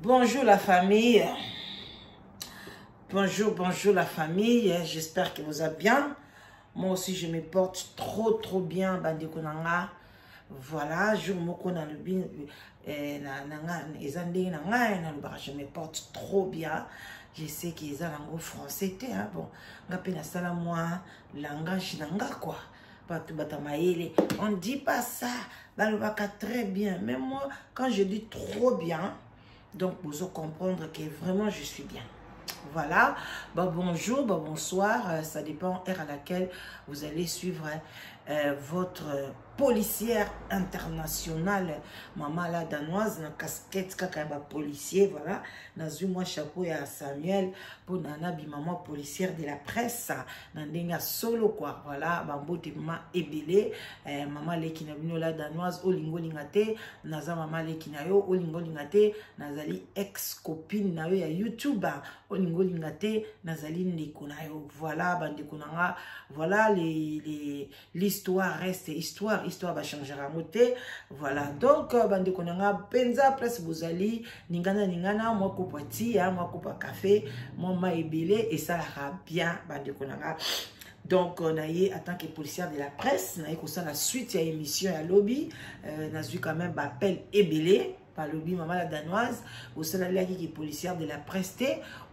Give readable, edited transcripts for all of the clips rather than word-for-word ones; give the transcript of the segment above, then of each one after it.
Bonjour la famille. Bonjour la famille. J'espère que vous allez bien. Moi aussi je me porte trop bien. Bande konanga. Voilà, je me porte trop bien. Je sais qu'ils ont un français. Bon, moi langage nanga quoi. On ne dit pas ça. Très bien. Mais moi, quand je dis trop bien, donc vous allez comprendre que vraiment je suis bien. Voilà. Bonjour, bonsoir. Ça dépend de l'heure à laquelle vous allez suivre votre policière internationale, maman la danoise, na casquette kakaba policier, voilà. Nazu moi chapeau à Samuel pour nanabi maman policière de la presse, nandenga solo quoi, voilà. Bambote maman ebele, maman le kinabino la danoise, olingo lingate, naza maman le kinayo, olingo lingate, nazali ex copine na yo ya YouTube, olingo lingate, nazali ndeko na yo, voilà bandeko nanga, voilà l'histoire reste histoire va changer à moté. Voilà, donc bande konanga penza place vous allez ningana moi kopati moi kopa café moi maibele et ça la bien bande konanga. Donc on a eu en tant que policière de la presse na eu ça la suite à émission à lobby n'a eu quand même appel ebele par lobby maman la danoise au sein là qui est policière de la presse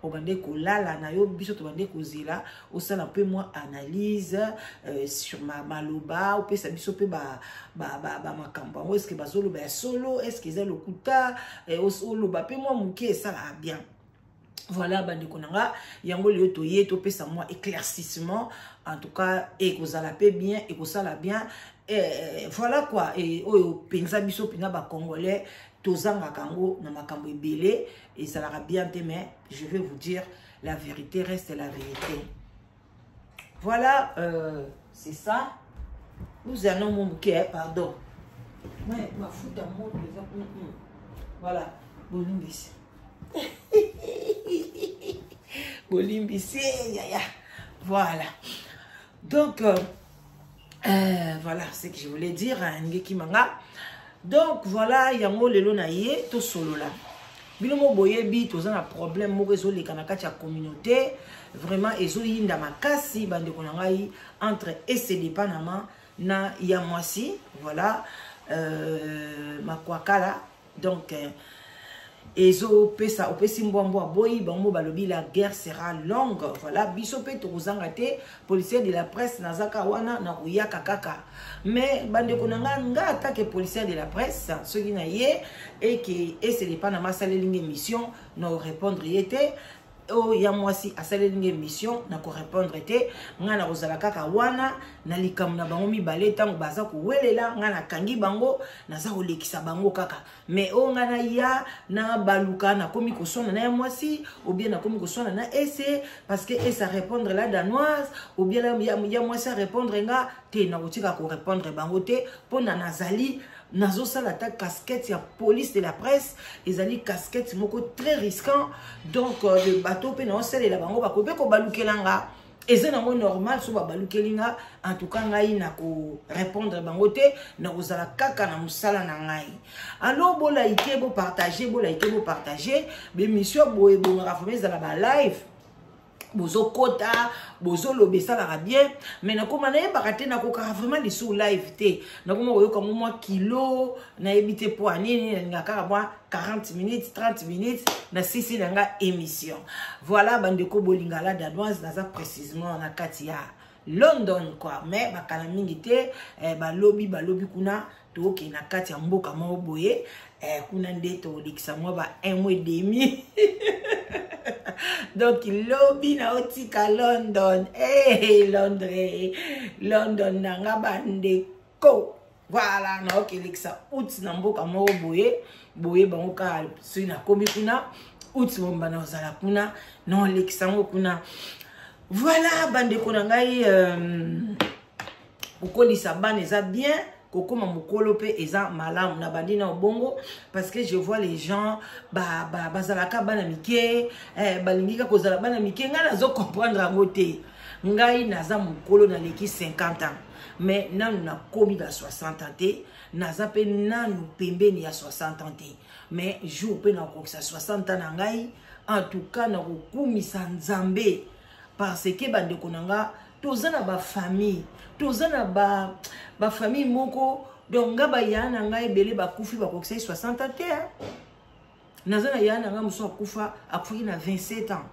au bande ko la na yo biso to bande ko zela au sein un peu moins analyse sur ma loba ou peut ça biso peut ba makambo est-ce que bazolo ba solo est-ce qu'ils ont le kuta au loba peu moi muke ça la bien. Voilà bande konanga yango le toye to pesa moi éclaircissement en tout cas et que ça la paie bien et que ça la bien voilà quoi et au penza biso pina ba congolais tozanga kango na makambo ebele et ça la bien mais je vais vous dire la vérité reste la vérité. Voilà c'est ça. Nous allons mon bouquet pardon. Ouais, ma fout à moi voilà, bolimbisi. Bolimbisi yaya. Voilà. Donc voilà ce que je voulais dire ngeki manga. Donc voilà yango lelo na ye to solo la. Bilomo boyebi toza na problème mo rezo le kanaka cha communauté vraiment ezo yinda makasi bande konangai entre SCD Panama na Yamwasi voilà makwakala donc ezo pesa opesi mbwambwa boyi bango balobi la guerre sera longue voilà biso pe tozanga te policier de la presse nazaka wana na kuyaka kaka mais bande konanga nga attaque policier de la presse ce qui na ye et que c'est les Panama salelinge mission no répondre yete o ya mwasi asalelinge mission na ko répondre te nga na kozala kaka wana na likamu na bango mibale tango baza ko welela nga na kangi bango naza kolekisa bango kaka mais o nga na ya na baluka na komi kosona na ya mwasi ou bien na komi kosona na ese parce que esa répondre la danoise ou bien la ya mwasi répondre nga te na kotika ko répondre bango te pona nazali nazo sala ta casquette ya police de la presse ezali casquette moko très risquant donc le bateau pe na sala la bango bakope ko balukelanga ezana mo normal so ba balukelinga en tout cas ngai na ko répondre bango te na kozala kaka na musala na ngai alors bo like bo partager be mission boye bo rafomé za la ba live bozo kota bozo lobesa la bien mais na koma na bakate na koka vraiment les sous live te na koma koyo comme moi kilo na ebité pour nini na kaka moi 40 minutes 30 minutes na sisi nga émission voilà bandeko bolingala danoise naza précisément na katia London quoi mais bakala mingi te balobi kuna to ke na katia mboka mo boye kuna ndeto likisa moi ba 1 mois et demi. Donc lobby na otika London London nanga bandeko voilà na okelekisa out na mboka mo boye bango ka sui na komi kuna out bomba na ozala kuna no lekisa ngo kuna voilà bandeko na ngai okolisa bana eza bien kokoma mukolo pe eza malamu na bandina obongo parce que je vois les gens bazalaka bana mike balingika kozala bana mike nga nazo comprendre ngote ngai naza mukolo na leki 50 ans mais nanu na komi ba 60 ans te naza pe nanu pembeni ya 60 ans te mais jour pe na kokisa 60 ans na ngai en tout cas na kokumisa nzambe parce que bandeko nanga tozana ba famille tozana ba famille moko donc nga ba yana ngai belé ba kufi ba kokisa 60 ans te nazana yana nga muso akufa akufi na 27 ans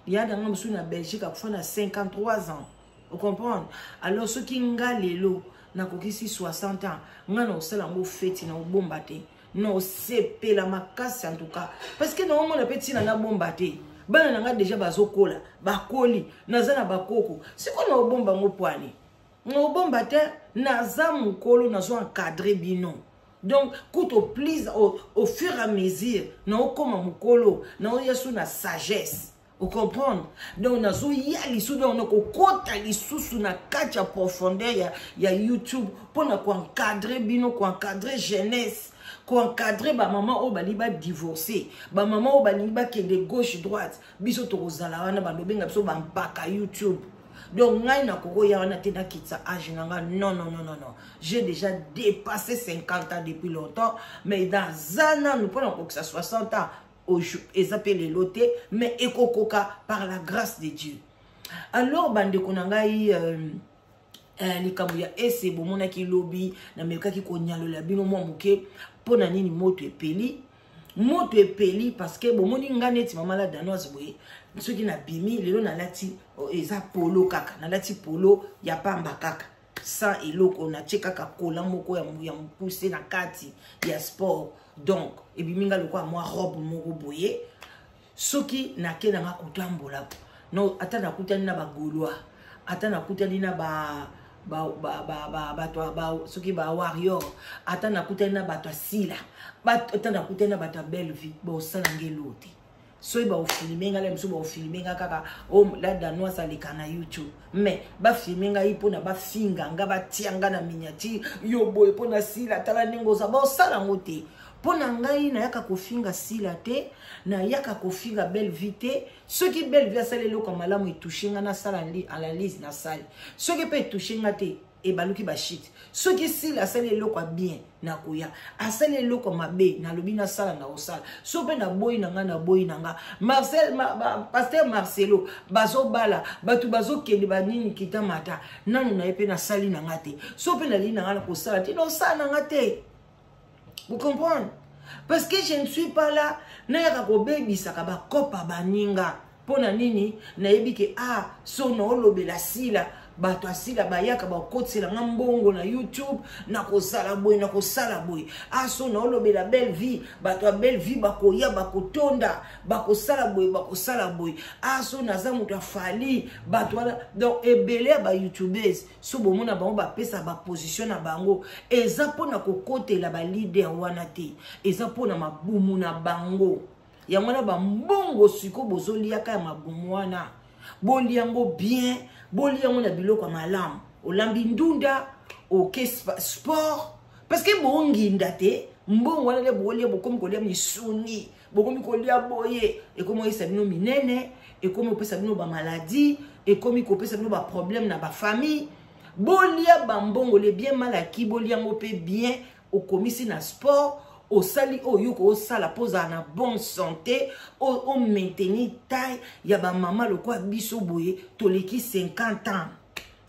yana nga muso na Belgique akufa na 53 ans. Vous comprenez? Alors ceux qui nga lelo na kokisi 60 ans nga na osala mo feti na obomba te non sepe la makasi en tout cas parce que non on petit na bomba te bana nanga déjà bazokola bakoli nazana bakoko siko na obomba mo poani na obomba te naza mukolo nazo encadrer bino donc kuto please au fur et à mesure na okoma mukolo na oyesu na sagesse. Vous comprenez? Donc, nazo ya lisusu on a kokota lisusu na kacha profondeur ya YouTube pour na encadrer bino ko encadrer jeunesse ko encadrer ba maman o bali ba divorcer ba maman o bali ba kende gauche droite biso to kozala wana ba lobenga biso ba mpaka YouTube. Donc ngai na koko ya wana te na kitsa âge nanga non j'ai déjà dépassé 50 ans depuis longtemps mais dans un an nous prenons que ça 60 ans ils appellent les lotés, mais ekokoka par la grâce de Dieu. Alors, bande konangai likamuya ese bomona ki lobby na meka ki konyalo la bino mo muke pona nini moto epeli parce que bomoni nganeti mama la danoise boye soki na bimi lelo na lati eza polo kaka na lati polo ya pamba kaka sans eloko na cheka kola moko ya mpuse na kati ya sport. Donc, et puis minga le quoi moi robe moko boye soki na kena nga kutambola no atana kutani na bagolwa atana kutani na soki ba warrior atana kutani na bato sila atana kutani na bato belle vie bo sala ngelote so ba filmer nga lemso ba filmer nga kaka o la danoise aleka na YouTube mais ba filmer nga ipona ba finga nga ba tianga na miniature yo boye pona sila tala ningo za ba sala ngote. Pona ngai na yaka kofinga sila te na yaka kofinga belle vite ceux qui belle vie sala le comme malamu etouchinga na sala à la liste na salle ceux qui peut touchinga te e baluki ba shit ceux qui sila sala le quoi bien na koya asala le comme mabe na lobi na sala na osala so pe na boy na nga na boy na nga pasteur Marcelo bazo bala batu bazo kende ba nini kitamata nanu na epe na sali na ngate so pe na li na nga ko sala ti no sala na ngate. Vous comprenez? Parce que je ne suis pas là. Na yaka ko baby sakaba kopa baninga. Pona nini na ebike sono lobela sila bato asila bayaka ba kotsela ngambongo na YouTube na ko sala boy sono lobela belle vie bato belle vie bakoya bakotonda bakosala boy so naza mutu afali bato donc ebele ba youtubers so bomona bango ba pesa ba position na bango eza pona kokotela ba leader wana te eza pona mabumu na bango ya mwana ba mbongo siko bozoliaka ya mabumu wana boliango bien boliango na biloko malamu olambi ndunda oke sport parce que bonginda te mbongo wana le bolia bokomi kolia misuni bokomi kolia boye ekomo yesa bino minene ekomi opesa bino ba maladie ekomi kopesa bino ba problème na ba famille bolia ba mbongo le bien malaki boliango pe bien okomisi na sport au sali o yuko o sala poza na bonne santé o maintenir taille ya ba maman le quoi biso boye toleki 50 ans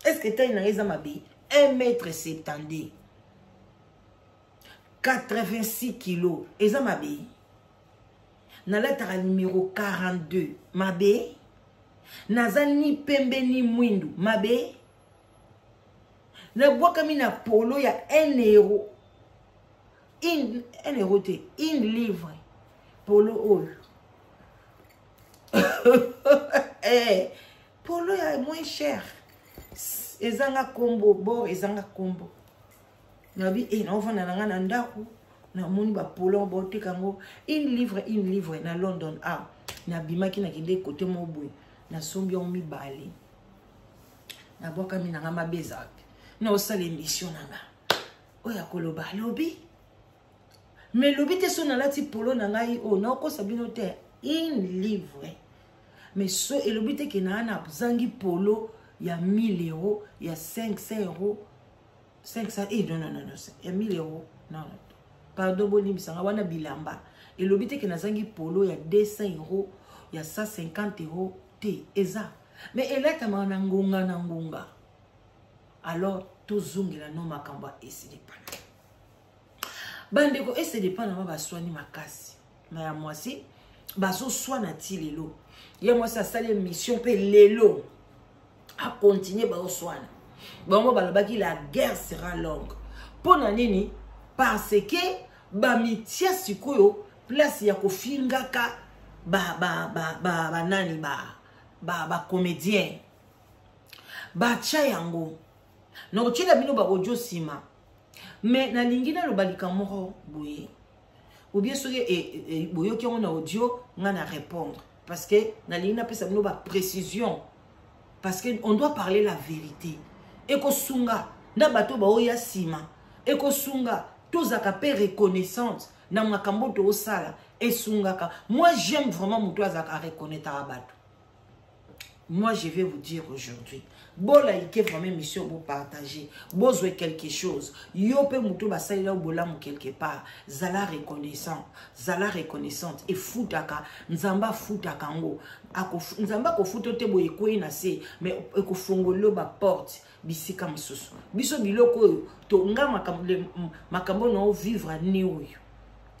est-ce que taille na eza mabe 1m70 86 kilos eza mabe na lettre numéro 42 mabe naza ni pembe ni mwindu mabe na bwakami na polo ya 1 euro in livre polo oyo polo ya moins cher ezanga combo bo ezanga combo nabi na ovanda nanga na ndako na moni ba polo bo tekango in livre na London na bimaki na kende côté moboy na sombi on mi bali na boka mi nanga mabeza na osala émission nanga oya koloba lobi mais lobi te so na lati polo na ngai na ko sabino te in livre mais so elobi te ke na zangi polo il y a 1000 euros, il y a 500 euros. 500, non, il y a 1000 euros. Non, pardon, boni, bisanga, wana bilamba. Et l'obité que nazangi polo, il y a 200 euros, il y a 150 euros, té, eza. Mais elle est à nangunga. Alors, tout zungi la no makamba et c'est des pannes. Bandeko, et c'est des pannes, on va soigner ma casse. Mais à moi, si, baso soigna ti lelo. Ya moi, ça, ça, les missions, pe lelo. À continuer, bah, au soigna. Bon, moi, balabaki, la guerre sera longue. Pour nani, parce que, ba mitia sikoyo, place ya ko fingaka, nani, comédien. Ba chayango. Non, tu l'as bino ba audio sima. Mais na lingina lo balika moro boye. Ou bien sûr boyo qui on a audio, on a répondre parce que na lingina pesa bino ba précision. Parce que on doit parler la vérité. Eko sunga na bato ba oya sima. Eko sunga tozaka pe reconnaissance na makambo to osala et sungaka. Moi j'aime vraiment muto azaka reconnaître abato. Moi, je vais vous dire aujourd'hui, bola ike vraiment mission pour partager, besoin quelque chose. Yo pe muto basali la bola mu quelque part, zala reconnaissante et futaka, nzamba futaka ngo. Nzamba ko futo te boye ko ina se, mais ko fongolo ba porte bisika msusu. Biso biloko to nga makambo no vivre ni oyo.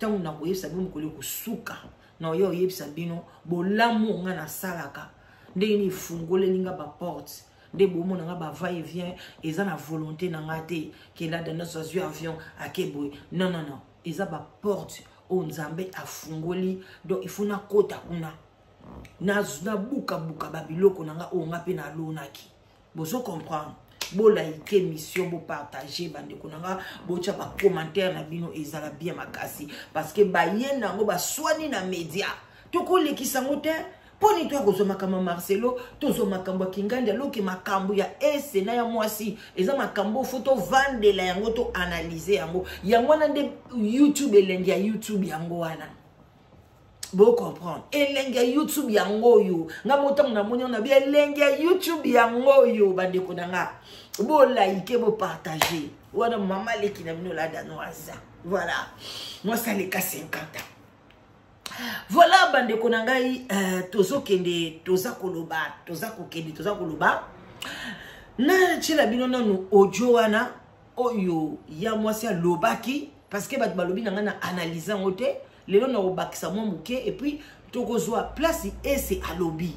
Tangu na ko yesa bimu ko le ko suka. Na yo yebisa bino bolamu nga na salaka. Ndé ni fungole ninga ba porte ndé bomo nga ba va et vient eza na volonté na ngate que là dans notre avion à Keboy non eza ba porte o nzambe a fungoli donc il faut na kota kuna na buka ba biloko nga o ngape na lonaki bozo comprendre bola ike mission bo partager bande kunanga bo cha ba commentaire na bino ezala bien makasi parce que ba yenda ngo ba swani na média to ko lekisango te. Poni toi ko makamba Marcelo, tozo makamba Kingandi aloki makambo ya ese na ya mwasi, eza makambo photo vande la yango to analyser yango. Yango na nde YouTube elengi ya YouTube yango wana. Bo comprendre. Elengi ya YouTube yango yo. Nga motam na moni na bi elengi ya YouTube yango yo bande ko nanga. Bo like bo partager. Wana mama leki na bino la danoisa. Voilà. Moi ça les cas 50 ans. Voilà bande konangai tozo kende toza koloba na chela bino nanu audio wana oyo ya mwasi ya lobaki parce que bat balobi nanga na analyser ngote lelo na obakisa mo muke et puis tokozwa place et c'est alobi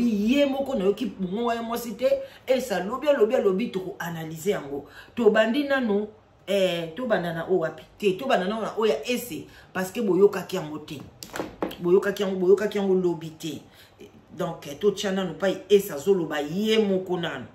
ye moko na yoki mungo ya mwasi te et ça lobi to analyser yango to bandi nanu to banana o wapi te to banana na oya ese parce que boyoka ki yango te boyoka ki yango lobité donc to chana no pa esa zoloba ye moko nano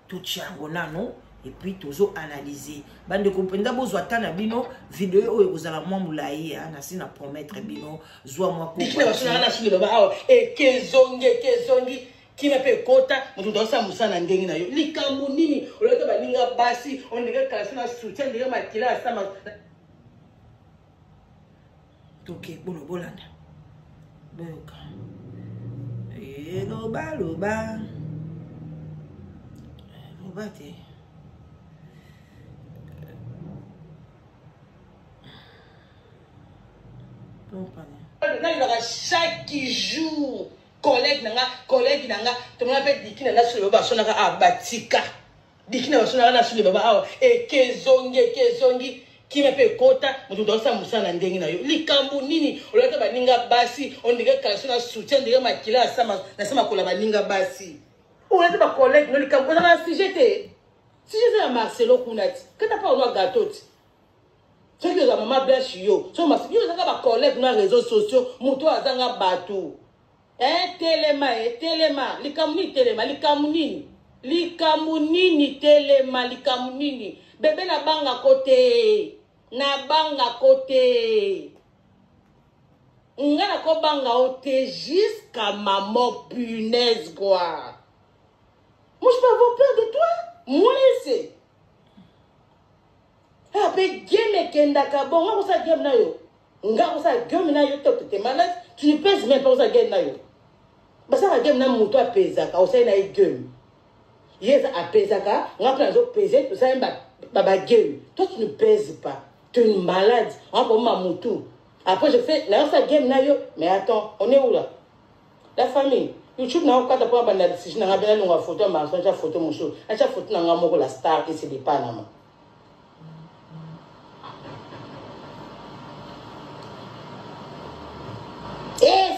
to chango nano et puis tozo analyser bande comprendre bozo atana bino vidéo oyo ozala mwa mulayi na sina promettre bino zwa mwa ko dikina basona na silo ba e kezongi kima pe kota mutu dosa musana ndengi na yo likambo nini olata baninga basi ondeka kalasina soutien ndeka makila sama toke bono bolanda boka loba te chaque jour collègue nanga to mona pe dikina na solo ba sonaka abatika dikina ba sonaka na solo baba awa e kezongi kima pe kota mutu dosa musana ndengi na yo likambo nini olata baninga basi ondeka kalasona soutien ndeka makila sama kola baninga basi olata ba collègue no likambo na sujet ya Marcelo kunati kata pa ono gâteau ti so yo za mama blanche yo so yo za ba collègue na réseaux sociaux mutu azanga bato telema likamunini telema bébé na banga côté ngana ko banga ote jusqu'à ma mort punaise quoi. Moi je peux avoir peur de toi moi c'est après game kenda ka bon nga ça game na yo nga ça game na yo to te malade tu ne pèses même pas ça game na yo ba ça game na muto apeza ka o ça na game Yes, à pesaka, on va prendre peser, tout ça, baba game. Toi, tu ne pèses pas. Tu es une malade. On va prendre ma moto. Après, je fais, là, ça game, là, mais attends, on est où là? La famille. YouTube, n'a pas de problème, si je n'ai pas de photo, mais je vais photo, mon show. Je vais photo, la star, et c'est des Panama. Et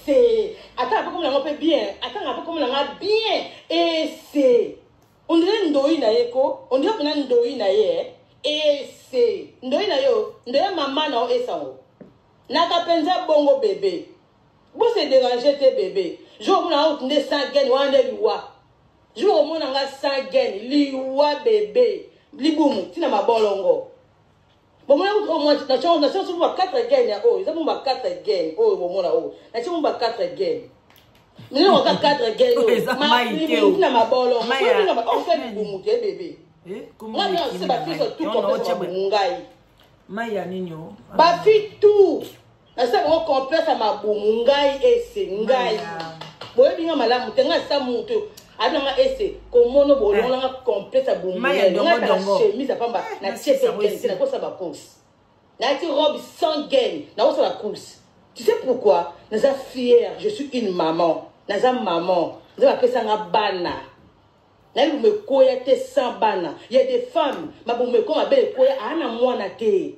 c'est. Attends, un peu comme on peut bien. Attends, un peu comme on a bien. Et c'est. On dirait Ndoi na yeko. On dirait qu'on a Ndoi na ye. Et c'est. Ndoi na yo. Ndoi maman na o esao. Naka penza bongo bébé. Vous se dérangez tes bébés. Je vous en honte de 100 gaines ou en liwa. Je vous en honte de 100 gaines. Liwa bébé. Liboum. Tina ma bolongo. Bon, moi, je suis 4 gaines. Oh, ils ont 4 gaines. Oh, bon, là, oh. Je suis 4 gaines. Mais nous, on a 4 gaines. Ma bolongo. On fait du boum, bébé. Moi, c'est ma fille, tout complet sur Mungai. Maya Nino. Ma fille, tout. Ça va complet à ma Mungai et c'est Ngai. Bon, bien, madame, tu as ça, mon tour. Adama ese comment no bolongo nga complet sa boumou nga chemise apamba na tiete na ko sa ba course na ti robe sans gaine na ko sa ba course. Tu sais pourquoi? Naza fière, je suis une maman. Naza maman, naza pesa nga bana. Na me koya te sans bana. Il y a des femmes ma boumou ko ma be koya ana mwana te.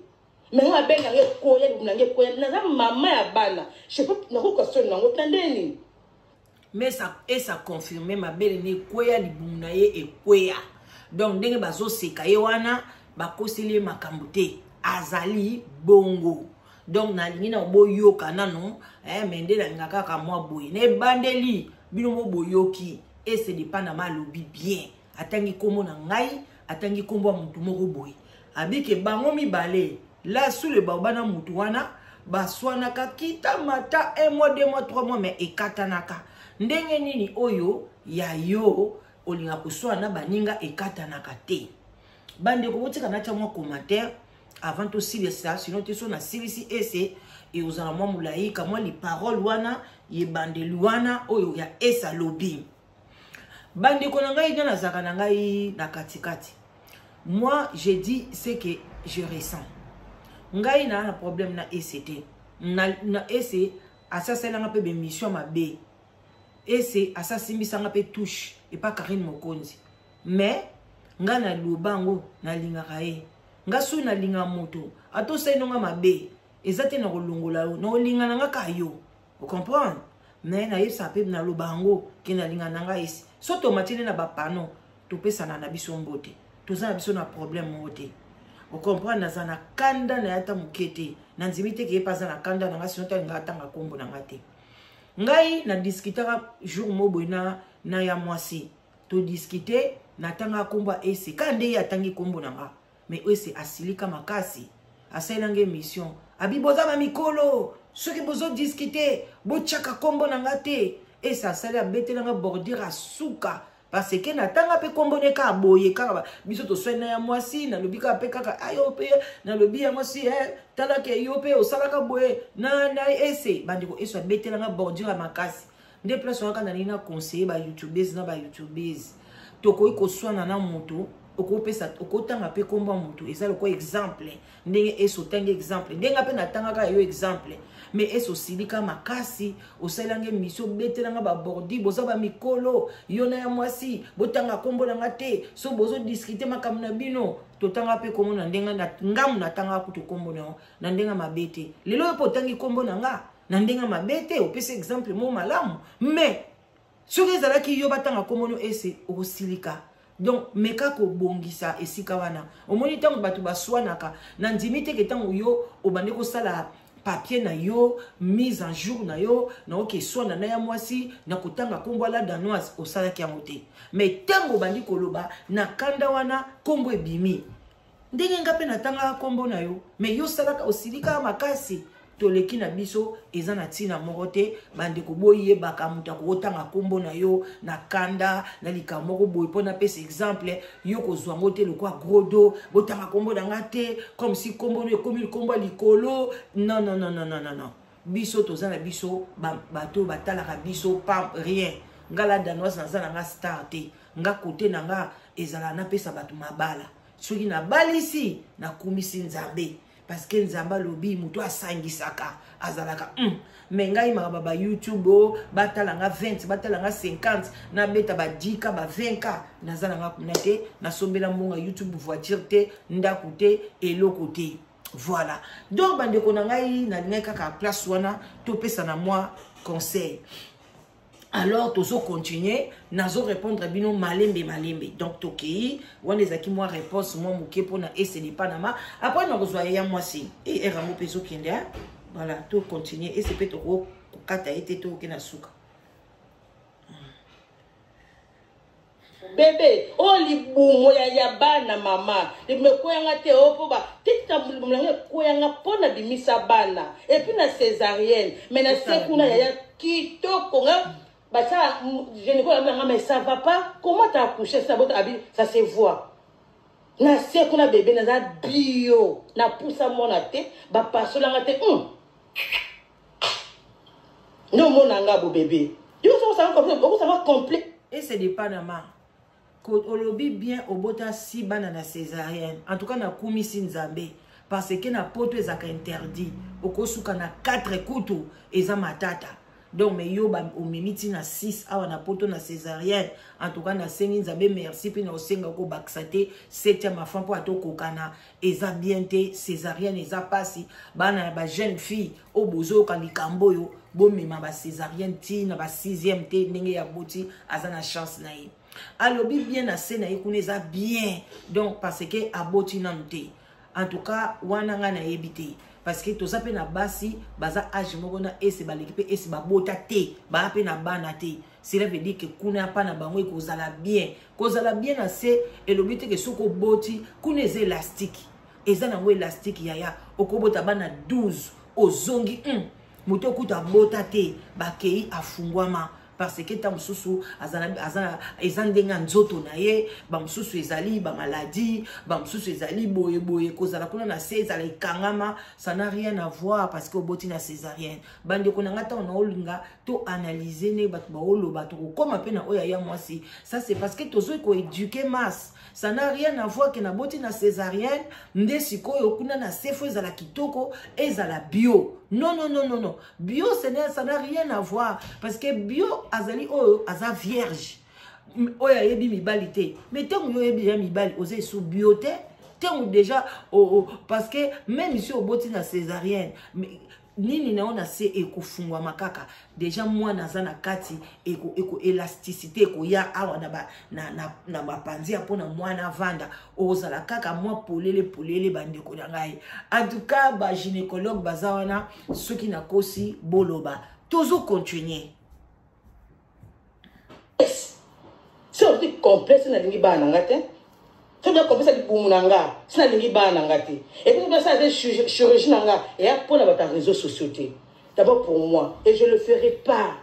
Mais nga be nga koya na nga koya naza maman ya bana. Je sais pas na ko question na ngo tandeni. Mais ça confirmé ma belle ni kwea libuna ye e kwea. Donc ndenge bazo seka ye wana bakoseli makambo te azali bongo. Donc na lingi na boyoka nano mende na ngaka ka mwa boye ne bandeli bino mo boyoki et c'est dépend na malobi bien. Atangi kombo na ngai, atangi kombo mutu moko boye. Abike bango mibale là sous le babana mutu wana baswana ka kita mata 1 mois 2 mois 3 mois mais ekatanaka. Ndenge nini oyo ya yo olinga kuswana baninga ekatanaka te. Bande ko botika na cha mwa commentaire avant aussi de ça sinon tu sona silisi ese et uzana mwa mulai ka mwa li parole wana ye bande luana oyo ya esa lobby. Bande ko na ngai na zaka na ngai na katikati. Moi j'ai dit ce que je ressens. Ngai na un problème na ECT. Na ese asasela nga pe be mission mabe. Et c'est assassin sanga pe touche et pas Karine Mokonzi. Mais nga na lubango na linga kae. Nga su na linga moto. Ato sai no nga mabe. Ezate na kolongola no linga na nga kayo. Vous comprenez? Mais na yesa pe na lubango ke na linga na nga isi. So to matine na bapano to pesa na biso mbote. To za biso na problème mbote. Vous comprenez? Na zana kanda na yata mukete. Na nzimite ke pa za na kanda na nga sino ta ngata nga kombo na ngate. Ngai na discutera jour mobo na ya mwasi to discuter na tanga komba ese kande ya tangi kombo nanga mais ese asilika makasi asalange mission abiboza ma mikolo soki bozo discuter bo chaka kombo nanga te ese asala betela nga bordir asuka parce que na tanga pe kombo ne ka boye kaka biso to soina ya mwasi na lobika pe kaka ayo pe na lobi ya mwasi tala ke yo pe osalaka boye na ese bandiko eso betela nga bordir makasi nde place waka na nina conseiller ba youtubers na ba youtubers to ko swana na moto okopesa okotanga pe komba moto ezalo ko exemple ndenge eso tanga exemple ndenga pe na tanga ka yo exemple mais eso silika makasi osalange mission betelanga ba bordi boza ba mikolo yona ya mwasi botanga kombo na ngate so bozo discuter makamna bino totanga pe komo na ndenga na ngamu na tanga kutu kombo na ndenga mabete lelo yo potangi kombo na nga na ndenga mabete opesa exemple mo malamu mais soki ezalaki yo batanga kombo no ese okosilika. Donc meka ko bongisa esika wana omoni tango batu baswanaka na ndimite ke tango yo obande ko sala papier na yo mise en jour na yo na oke swana na ya mwasi na kotanga kombo la danoise osala ki amote mais tango bandi koloba na kanda wana kombo ebimi ndenge ngape na tanga kombo na yo mais yo salaka osilika makasi toleki na biso eza na tina moko te bande ko boye bakamuta ko tanga kombo na yo na kanda na likambo ko boye pona pesa exemple yo ko zwango te lokwa grodo botanga kombo na ngate comme si kombo no komi kombo likolo non biso tozana biso bato batala ka biso pas rien nga la danoise naza na nga star te nga côté na nga ezala na pesa bato mabala soki na balisi na kumisi nzambe parce que nzamba lobi muto asangisaka azalaka mais ngai makaba ba YouTube batala nga 20 batala nga 50 na beta ba 10 ba 20 nazala nga kuna te na sombela mbonga YouTube voiture te ndaku te eloko te. Voilà. Donc, bande konangai na linga kaka place wana to pesa na moi conseil. Alors, tozo continuer, nazo répondre bino malembe malembe. Donc, tokei, wana ezaki moi réponse moi muke pona ese de Panama. Après, na rezoya ya moi si et eramo peso kende. Voilà, to continuer et c'est peut to kata ete to kena suka. Bébé, oh libumo ya bana mama. Libumo koyanga te opo ba. Tita libumo koyanga pona bimisa bana. Et puis na césarienne. Mais na sekuna ya kitoko nga. Bah ça, je ne connais pas mais ça va pas. Comment t'as accouché ça ça se voit. Na sekuna bébé na za bio. Na poussa mona te ba pasola nga te. Non mon anga bo bébé. Yo ça va complet. Et c'est des Panama. Olobi bien obota si bana na césarienne en tout cas na kumisi nzambe parce que na poto ezaka interdit okosuka na 4 couteaux eza matata donc mais yo ba omimiti na 6 awa na poto na césarienne en tout cas na sengi nzambe merci puis na osenga ko baksate 7e enfant pour atokokana eza bien te césarienne eza pasi bana ba jeune fille obozo kalikambo yo bomema ba césarienne ti na ba 6e te ndenge ya boti azana chance na ye. Alobi bien na scène ekuneza bien donc parce que aboti namte en tout cas wana nga na ebité parce que toza pe na basi baza âge moko na ese balekipe ese babota te ba pe na bana te cela veut dire que kuna pa na bango ekozala bien na se elobi te que soko boti kuna eza élastique eza nango élastique yaya okobota bana 12 ozongi moto kuta bota te bakei afungwama parce que tant mususu azana ezandenga nzoto na ye ba mususu ezali ba maladie ba mususu ezali boye kozala kuna na se ezala ikangama ça n'a rien à voir parce que oboti na césarienne bande ko nanga ta na olinga to analyser ne bat ba oloba to koma pe na oya ya mwasi ça c'est parce que tozo ko éduquer masse ça n'a rien à voir que na boti na césarienne nde sikoyo kuna na sefo ezala kitoko ezala bio. Non. Bio, ça n'a rien à voir. Parce que bio, azali aza vierge. Oya yebi mibalite. Mais tant que yebi déjà mibali, osé sous biote. Tant déjà, parce que même ici au boti na césarienne, nini na ona se ekofungwa makaka. Déjà moi nazana kati eko élasticité eko ya awa na ba panzi apona mwana vanda ozala kaka moi polele bande ko ngai. En tout cas ba gynécologue bazawana soki na kosi boloba toujours continuer. Si on dit complexe na lingi bana ngate. Si on complexe di bumunanga, si na lingi bana ngate. Et puis ça des chirurgie nanga et pour na ba réseaux sociaux. D'abord pour moi et je le ferai pas.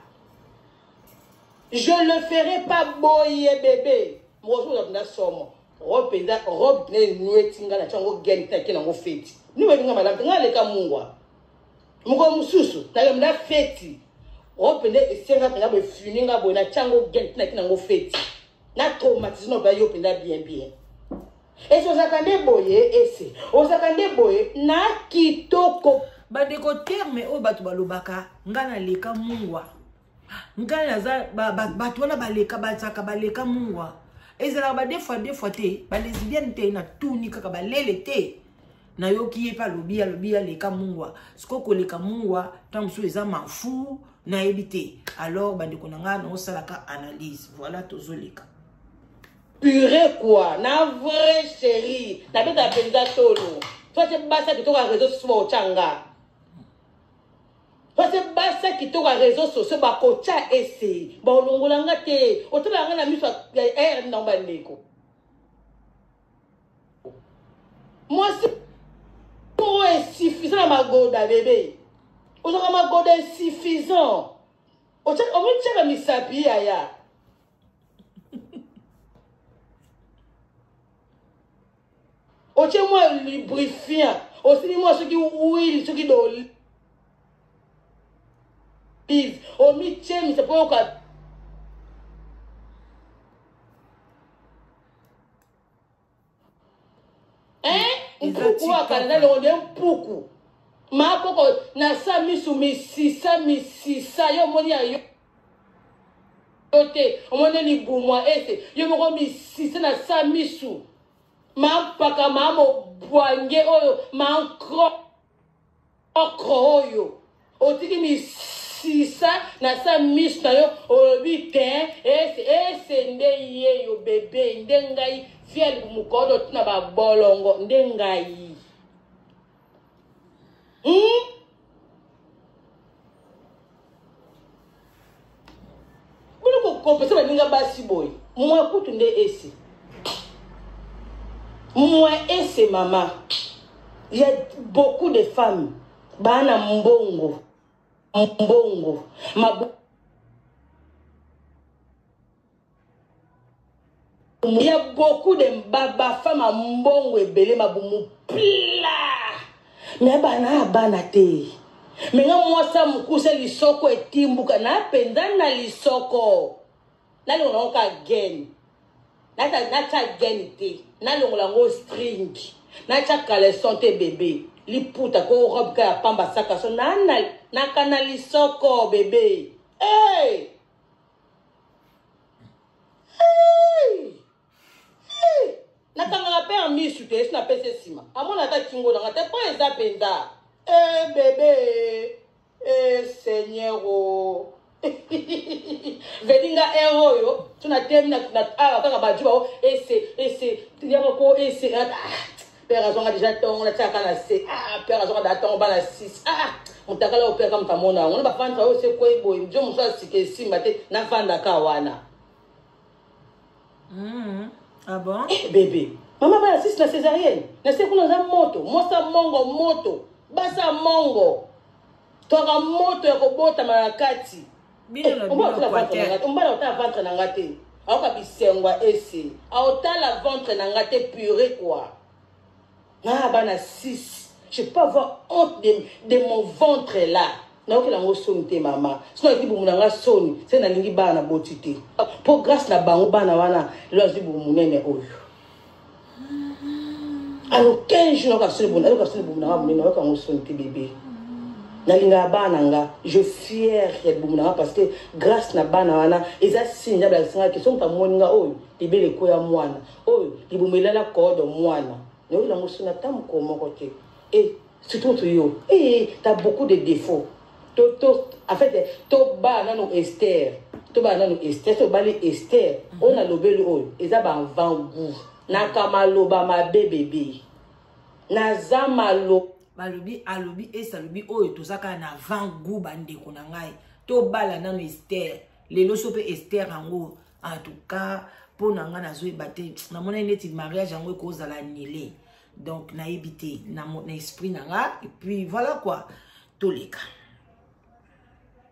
Je le ferai pas boye bébé. Moi je na somo. Robe ne nuetinga na chango geni ta kina ngo feti. Ni we nga malamba ngale ka mungwa. Mugo mususu ta mna feti. Robe ne esenga nga be funinga bo na chango geni ta kina ngo feti. Na traumatisme ba yo penda bien. Et so zakande boye ese. O zakande boye na kitoko. Badeko terme o batu balobaka ngana leka mungwa. Ngana za batu wana baleka batsaka baleka mungwa. Ezala ba des fois te ba lesbienne te na tuni kaka balele te. Na yoki pa lobia leka mungwa. Skoko leka mungwa tamsu eza mafu na ebité. Alors bandeko nanga na osalaka analyse. Voilà tozoleka. Purée quoi, na vrai chérie. Na beta penza tolo. Toi c'est basa qui toka réseau sur changa. Parce que basa qui toka réseau sociaux ba kocha ese. Ba olongolanga te. Otela nga na miso er na bandeko. Moi c'est suffisant ma goda bébé. Ozoka ma goda suffisant. Ocha omicheka misapi ya. Oche moi lubrifiant. Aussi moi ce qui huile, ce qui d'olive. Au mi c'est pas ou à Canada, on est un poukou. Ma poko, na sa misu misisa, yo moni a yo. Yote, on moni ni boumwa ete, yo moko misisa na sa misu. Ma paka ma mo boange oyo, ma nkro oyo. Otiki misisa na sa misu na yo, obi ten, ese nde ye yo bebe, nde ngai fiel bumukodo tina ba bolongo, nde ngai. Compensé par ninga basi boy. Moi kutu nde ese. Moi ese maman. Il y a beaucoup de femmes. Bana mbongo. Mbongo. Il y a beaucoup de baba femmes à mbongo et belé mabumu pla. Mais bana te. Mais moi ça mukuse lisoko etimbuka na penda na lisoko. Na longo ka gen. Na ta gen te. Na longo lango string. Na ta caleçon te bébé. Li puta ko robe ka pamba saka so na kanali soko bébé. Hey! Hey! Hey! Na kanga pe en misu te na pese sima. Amona ta kingo na ta pa eza penda. Eh bébé. Eh Seigneur. Vedinga eroyo tuna temina na kaka bajuba ese yako ese père azonga déjà ton la taka na se père azonga da ton ba na 6 mutakala o père comme tamona on ba fanta o se ko ebo njo muso asike simba te na fanda ka wana ah bon bébé mama ba 6 na césarienne na se kuna za moto mosa mongo moto basa mongo toka moto ya kobota marakati umbala ota ventre na ngate aoka bisengwa ese aotala ventre na ngate purée quoi na bana 6 je peux avoir honte de mon ventre là na okela ngo soni te mama sinon eki bumu nga soni se na lingi bana boti te po grâce na bango bana wana lo zi bumu nene oyo alors 15 jours ka soni bumu na bumu na ka ngo soni te bébé nalinga bana nga je fier ya bumuna parce que grâce na bana wana eza signe ya blasinga ke sonta moninga oyo libele ko ya mwana oyo libumelela ko do mwana no la musuna tam ko moko te et surtout yo t'as beaucoup de défauts en fait to bana no Esther to bali Esther on a lobeli oyo eza ba vangu na kamaloba ma bébé na zamalo balobi alobi esalobi oyo tozaka na vent goût bandeko na ngai to bala nano Esther lelo so pe Esther yango en tout cas pour nanga na zoe baté na mona neti mariage yango ko zala nile donc na ebité na esprit nanga et puis voilà quoi toleka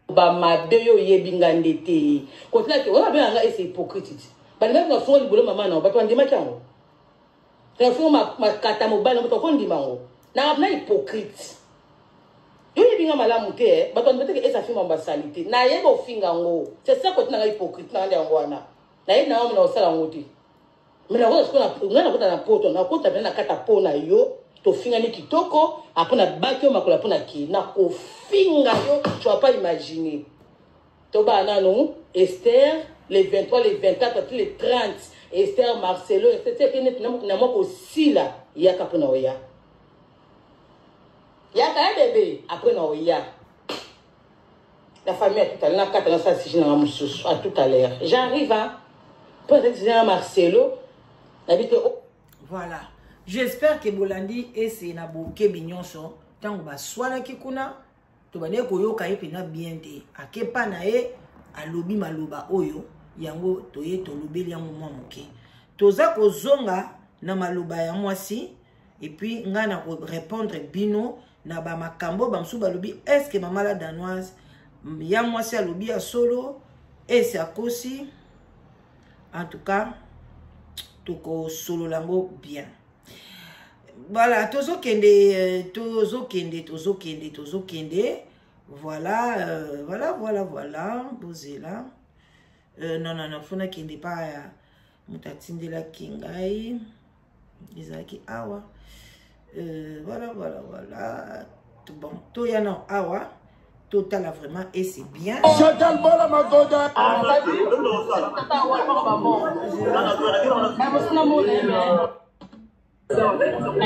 ba mabe yo yebinga ndete ko tla ke ona be nga ese hypocrite ba ndeka na fond libolo mama na ba to ndima kyango na fond ma kata mobile mo to ko ndima ngo na hypocrite yo yebinga malamu te bato ndete ke esa fima basalité na yebo finga ngo c'est ça ko tna hypocrite na ndia ngwana na yena na na osala ngoti mina ko skona ngana ko na poto na ko tabena kata pona yo to finga ni kitoko apona bakyo makola pona ki na ko finga yo tu vas pas imaginer to ba nanu Esther les 23 les 24 les 30 Esther Marcelo etc que net na moko sila ya kapona oya ya ka bébé après na oya la famille a tout à l'heure na ça si na mususu à tout à l'heure j'arrive hein peut-être c'est Marcelo habite voilà j'espère que bolandi ese na boke binyonso tango baswana kikuna to bane koyoka ye pena bien te akepa na ye alobi maloba oyo yango toye tolobeli yango mwa moke toza kozonga na maloba ya mwasi et puis nga na répondre bino na ba makambo bamsu balobi est-ce que mama la danoise ya mwasi alobi ya solo ese akosi en tout cas toko solo lango bien voilà tozokende voilà bozela non fona kende pa mutatindela kingai ezaki awa Voilà. Tout bon. Tout y a non, awa. Total vraiment et c'est bien. Elle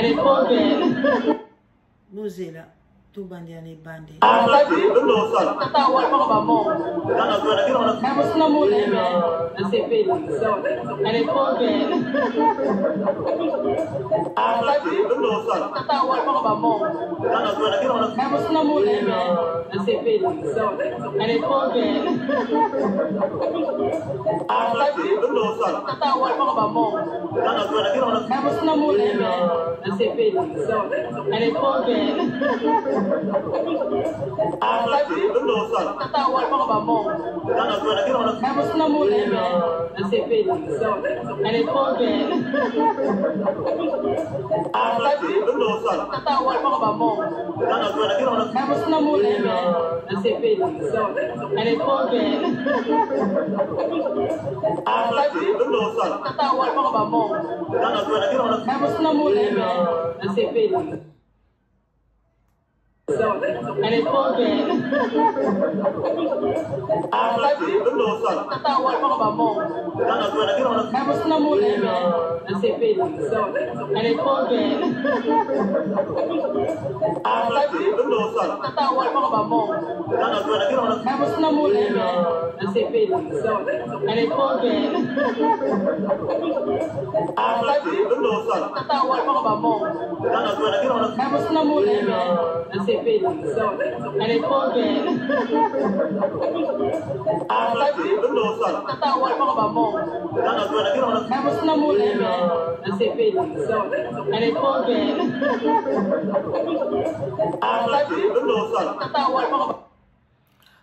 est trop belle. Nous est là. Tout bandé en est bandé. Elle est trop belle. Elle est trop belle. Elle est trop belle. Elle est trop belle. Elle est trop belle. Elle est trop belle. Elle est trop belle. Elle est trop belle. Elle est trop belle. Elle est trop belle.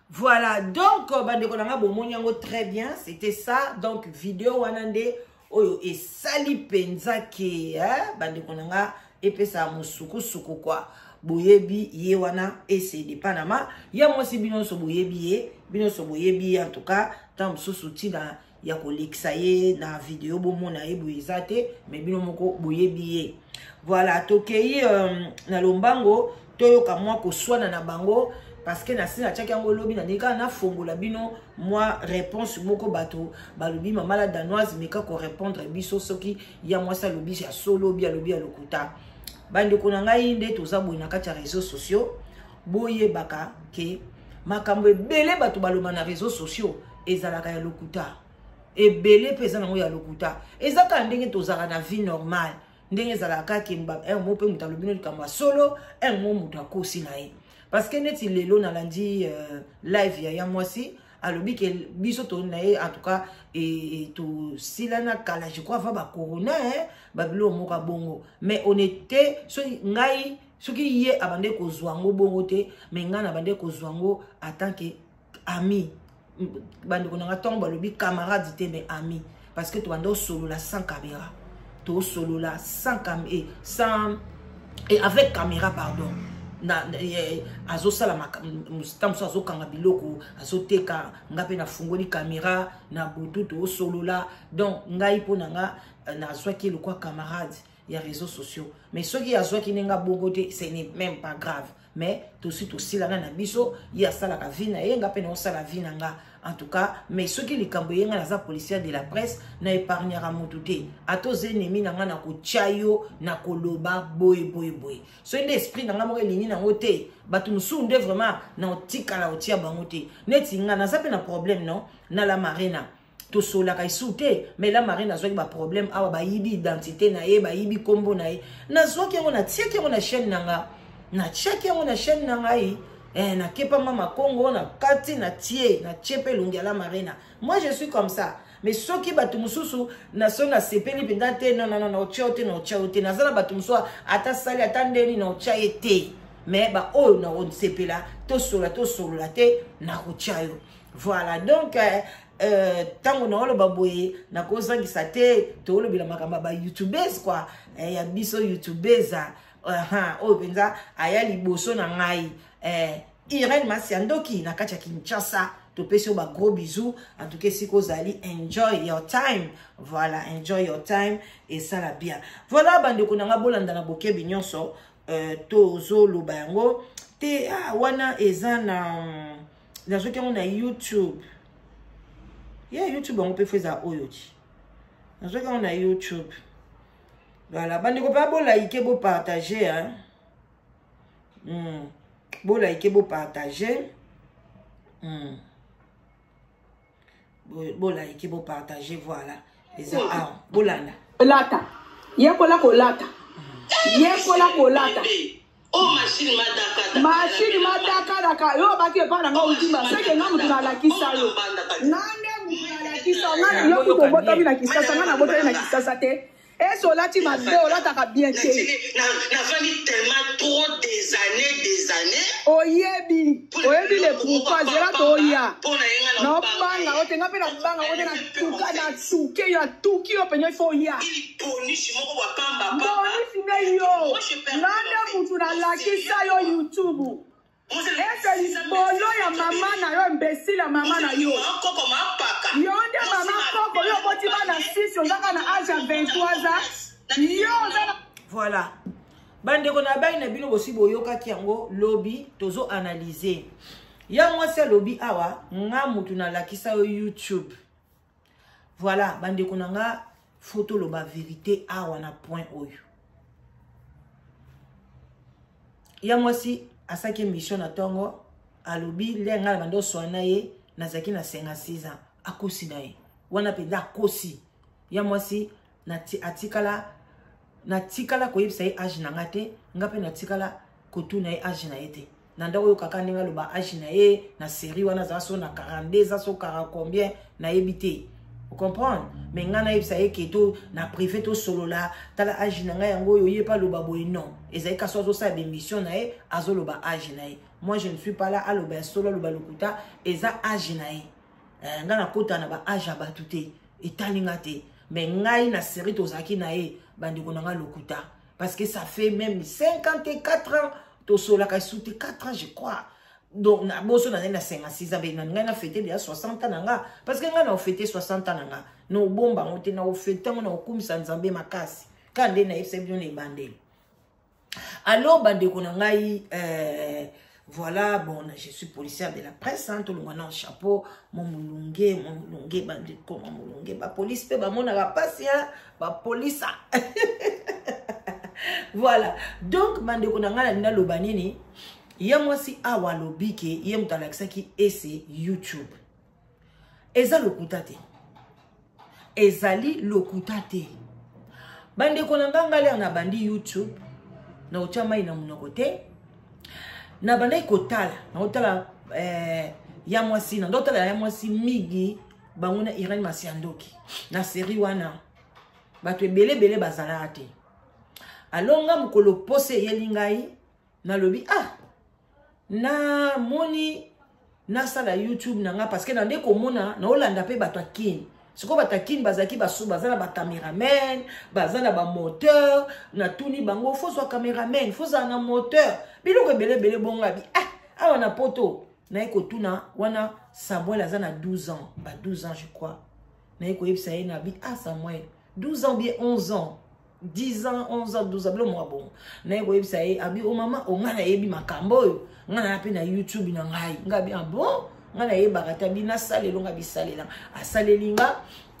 Voilà, donc très bien, c'était ça. Donc vidéo wanande oyo et sali penza ke bande konanga epesa musuku suku kwa boyebi ye wana ese de Panama ya mwasi bino so boyebi en tout cas tant mususu tina ya kolekisa ye na vidéo bomona ye boyezate mais bino moko boyebi ye. Voilà, tokei na lombango toyoka mwa ko swana na bango parce que na sina tchaki yango lobi na nika na fongola bino moi réponse moko bato balobi mama la danoise meka ko répondre biso soki ya moi sa lobi ya solo bi alobi ya lokuta bande ko na ngai nde toza boyi na kati ya réseaux sociaux boye baka ke makambo ebele bato baloba na réseaux sociaux ezalaka ya lokuta ebele pesa nango ya lokuta ezaka ndenge tozaka na vie normale ndenge ezalaka kimba un mot pe mutalobino likambo solo un mot mutakosi na ye. Parce que net il est là lundi live ya mwasi alobi ke biso to na en tout cas et tout silana kala je crois va corona babilo moka bongo mais on était so ngai soki ye abande ko zwango bongo te mais ngana abande ko zwango en tant que ami bande ko nga tombe balobi camarade te mais ami parce que to bande solo la sans caméra to solo la sans caméra sans et avec caméra pardon na azo sala mustamso azo kanga biloko azo teka ngape na fungoli caméra na bututu solo la donc ngai pona nga na zwaki le quoi camarade ya réseaux sociaux mais ceux qui azwaki nenga bongote ce n'est même pas grave mais tout suite aussi la na biso ya sala ka vina ye ngape na sala vina nga en tout cas mais ceux qui les camboyenga na za policier de la presse na épargnera motuté atoze ennemi na nga na ko chayo na koloba boy so inde esprit na nga mo lini na ngote batu musunde vraiment na otika la otia bangote neti nga na zape na problème non na la marina to sola kai souté mais la marina zo ba problème awa ba yibi identité na ye ba yibi kombo na ye na zo ki na tie ki na chaîne na nga na check na chaîne na ngai na kepa mama Congo na kati na tie na chepe lungi la marina. Moi je suis comme ça mais ceux qui batu mususu na so na sepeli pendate non ochote na zala batu musu ata sali ata ndeni na ochaete mais ba o na on sepela to sola te na ochayo. Voilà donc tango na olo baboye na kozangisa te to olo bila makamba ba youtubers quoi ya biso youtubers oh penza aya liboso na ngai Irène Masiandoki na kati ya Kinshasa. To pesi ba gros bisous. En tout cas, si vous allez enjoy your time. Voilà, enjoy your time. Et ça la bien. Voilà, bande konanga bolanda na boke binyonso. Tozo lobango. Te wana ezana. La joke on a YouTube. Yeah, YouTube on peut faire ça oyoti. La joke on a YouTube. Voilà, bande ko pa bo like bo partager hein. Bo like bo partager. Bon là qui vous partager voilà les bolanda lata yekola kolata yekola kolata oh machine madaka yo baki pa na ngautimba seke ngamu tunalakisa yo nande munalakisa ngana yo ko bota bina kisasa ngana bota na kisasa te eso lati mabe olata ka bien te na vandi tellement trop des années oyebi le pourquoi zera to ya na banga otenga pe na banga otena tuka na tuke ya tuki yo penye fo ya ponishi moko wa pamba ponishi ne yo nande mutu na lakisa yo YouTube ese bolo ya mama na yo imbécile ya mama na yo yo nde mama koko yo boti bana 6 ozaka na âge ya 23 ans yo voilà bande kona bai na bino bosi boyoka kiango lobby tozo analyser ya mwasi lobby awa nga mutu na lakisa yo YouTube voilà bande kona nga photo loba vérité awa na point oyo ya mwasi asaki mission na tongo alobi lenga la bando soana ye nazaki na 56 ans akosi na ye wana penda kosi ya mwasi na atikala koyebisa ye age na ngate ngape na tikala kotuna ye age na ye te na ndako yo kaka ndinga loba age na ye na série wana za so na 42 za so 40 combien na yebite vous comprenez mais ngana yebisa ye keto na privé to solo la tala age na nga yango yo yepa loba boy non ezai ka so sa émission na ye azo loba age na ye moi je ne suis pas là à loba solo loba lokuta eza age na ye ngana kota na ba age abatute etalinga te mais ngai na série to zaki na ye bandi konanga lokuta parce que ça fait même 54 ans to solo ka souté 4 ans je crois. Donc na boso na 56 ans na nga na fêter déjà 60 ans nga parce que nga na fêter 60 ans nga no bomba ngote na fêter na okumisa nzambe makasi kande na yebse bien les bandel. Alors bande ko ngai voilà bon je suis policière de la presse hein, tout le monde en chapeau mon mulunge bande ko mon mulunge ba police pe ba mona ba pasia ba police voilà donc bande ko ngai na lobanini ya mwasi awa lobike ye mutalakisaki ese YouTube eza lokuta te ezali lokuta te bande konanga ngale na bandi YouTube na ochama ina munoko te na bande kotala na otala ya mwasi na ndotala ya mwasi migi banguna Irène Masiandoki na série wana bato ebele bazala te alonga mukolo pose yelingai na lobi na moni na sala YouTube nanga parce que na ndeko mona na olanda pe bato akini siko bato akini bazaki basu bazana ba cameraman bazana ba moteur na tuni bango faut cameraman faut na moteur biloko bele bonga bi awa na poto na eko tuna wana Samuel azana 12 ans ba 12 ans je crois na eko yebisa ye na bi Samuel 12 ans bien 11 ans 10 ans 11 ans 12 ans blo moi bon na eko yebisa ye abi o mama o ngana yebi makambo yo ngana pe na YouTube na ngai ngabi bon ngana yeba kata bina salelo ngabi salela asalelinga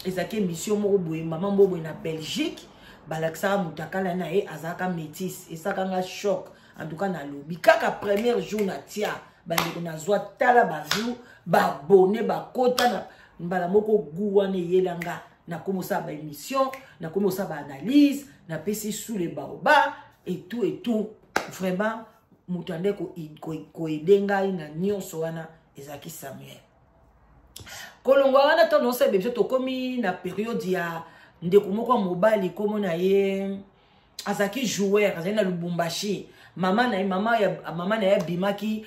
ezake mission moko boye maman boye na Belgique balaksa mutakala na ye azaka métis esaka nga choc en tout cas na lobi kaka premier jour na tia bandi na zwa tala bazu ba bonne ba kota na mbala moko guwane yelanga na komosa ba émission na komosa ba analyse na pesi sous les baobas et tout vraiment mutande ko edenga ina nyonso wana ezaki Samuel kolongwa wana tono se bebso to komi na période ya ndeko moko mobali komo na ye azaki joueur azali na Lubumbashi mama na ye bimaki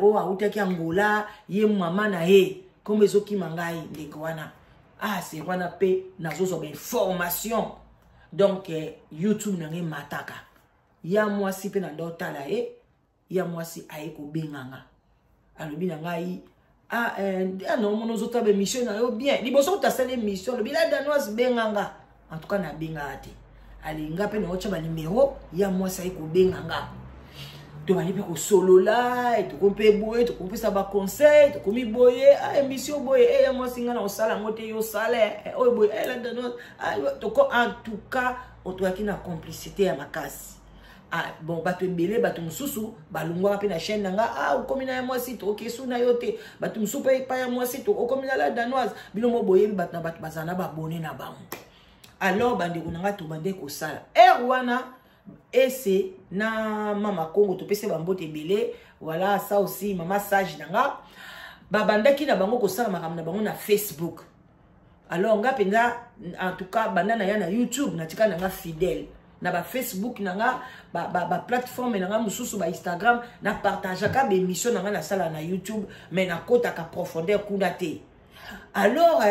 o autaki Angola ye mama na ye kombe zoki mangai ndeko wana c'est wana pe nazo ba information donc YouTube nange mataka ya mwasi pe na ndotala ya mwasi aye ko benganga alobi na ngai non mon autres be mission na yo bien liboso ta sala mission lobi la danoise benganga en tout cas na benga ate alinga pe na ocha ba numéro ya moi ça ko benganga to bani pe ko solola et to kompe boye to kompe sa ba conseil to komi boye émission boye ya moi singa na osala ngote yo sala o boye la danoise to ko en tout cas on doit qu'il na complicité ya makasi. Bon, bato ebele bato mususu balungwa pe na chaîne nanga ukomina ya mwasi to kesu na yote bato mususu pe pa ya mwasi to ukomina la danoise bino mo boye bato na bato bazana ba bonne na bango. Alors bande kunanga to bande ko sala wana ese na mama Congo to pese bambote ebele voilà ça aussi mama Sage nanga ba bandaki na bango ko sala makambo na bango na Facebook. Alors nga penza en tout cas banda na ya na YouTube na tika nanga fidèle na ba Facebook nanga ba plateforme nanga mususu ba Instagram na partage ka be émission nanga na sala na YouTube mais na kota ka profondeur kuna te. Alors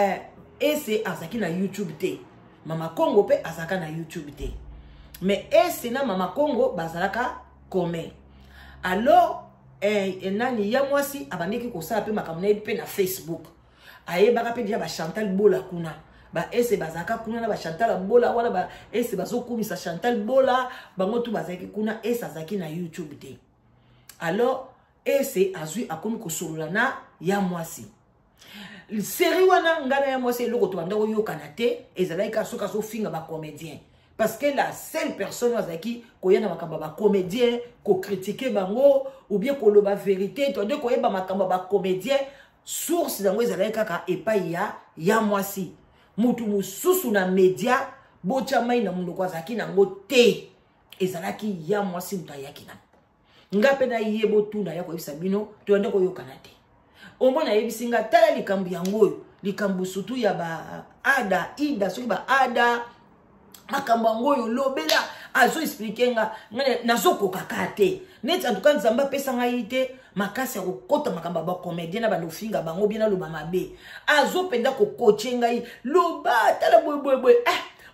ese azaki na YouTube te mama Congo pe azaka na YouTube te mais ese na mama Congo bazalaka commun. Alors nani ya mwasi abandeki ko sala pe makamna pe na Facebook aye baka pe dia ba Chantal Bola kuna ba ese bazaka kuna na ba Chantal Bola wala ba ese bazokumisa Chantal Bola bango tu bazaki kuna ese azaki na YouTube te. Alors ese azui akomi ko solola na ya mwasi série wana ngana ya mwasi eloko to banda oyo kanate ezalaika soka so finga ba comédien parce que la seule personne azaki koyana makamba ba comédien ko critiquer bango ou bien ko loba vérité to de ko yeba makamba ba comédien source dango ezalaika ka epai ya mwasi mutu mususu na media bocha mai na mundu kwa zaki na ngo te ezalaki ya mwasi mutayaki na ngape na yebo tuna yako ebisa bino to ende ko yokana te omona yebisinga tala likambu yango likambu sutu ya ba ida so ba ada makambo ngoyo lobela azo expliquer nga nazo kokakate net en tout cas nzamba pesa ngai te makasi ya kokota makamba ba comédien na ba lofinga bango bien na loba mabe azo penda ko coacher ngai loba tala boy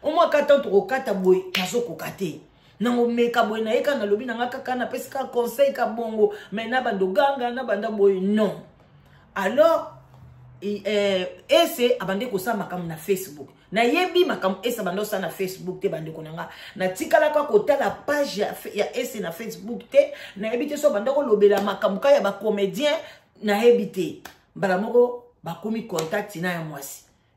omwa kata to kokata boy nazo kokate nango meka boy na eka na lobi na nga kaka na pesa ka conseil ka bongo mais na bando ganga na banda boy non. Alors ese abande ko sa makam na Facebook na yebi makam ese bando sa na Facebook te bande ko nanga na tikala kwa kota la page ya ese na Facebook te na yebi te so bande ko lobela makam ka ya ba comédien na yebi te bala moko ba komi contact na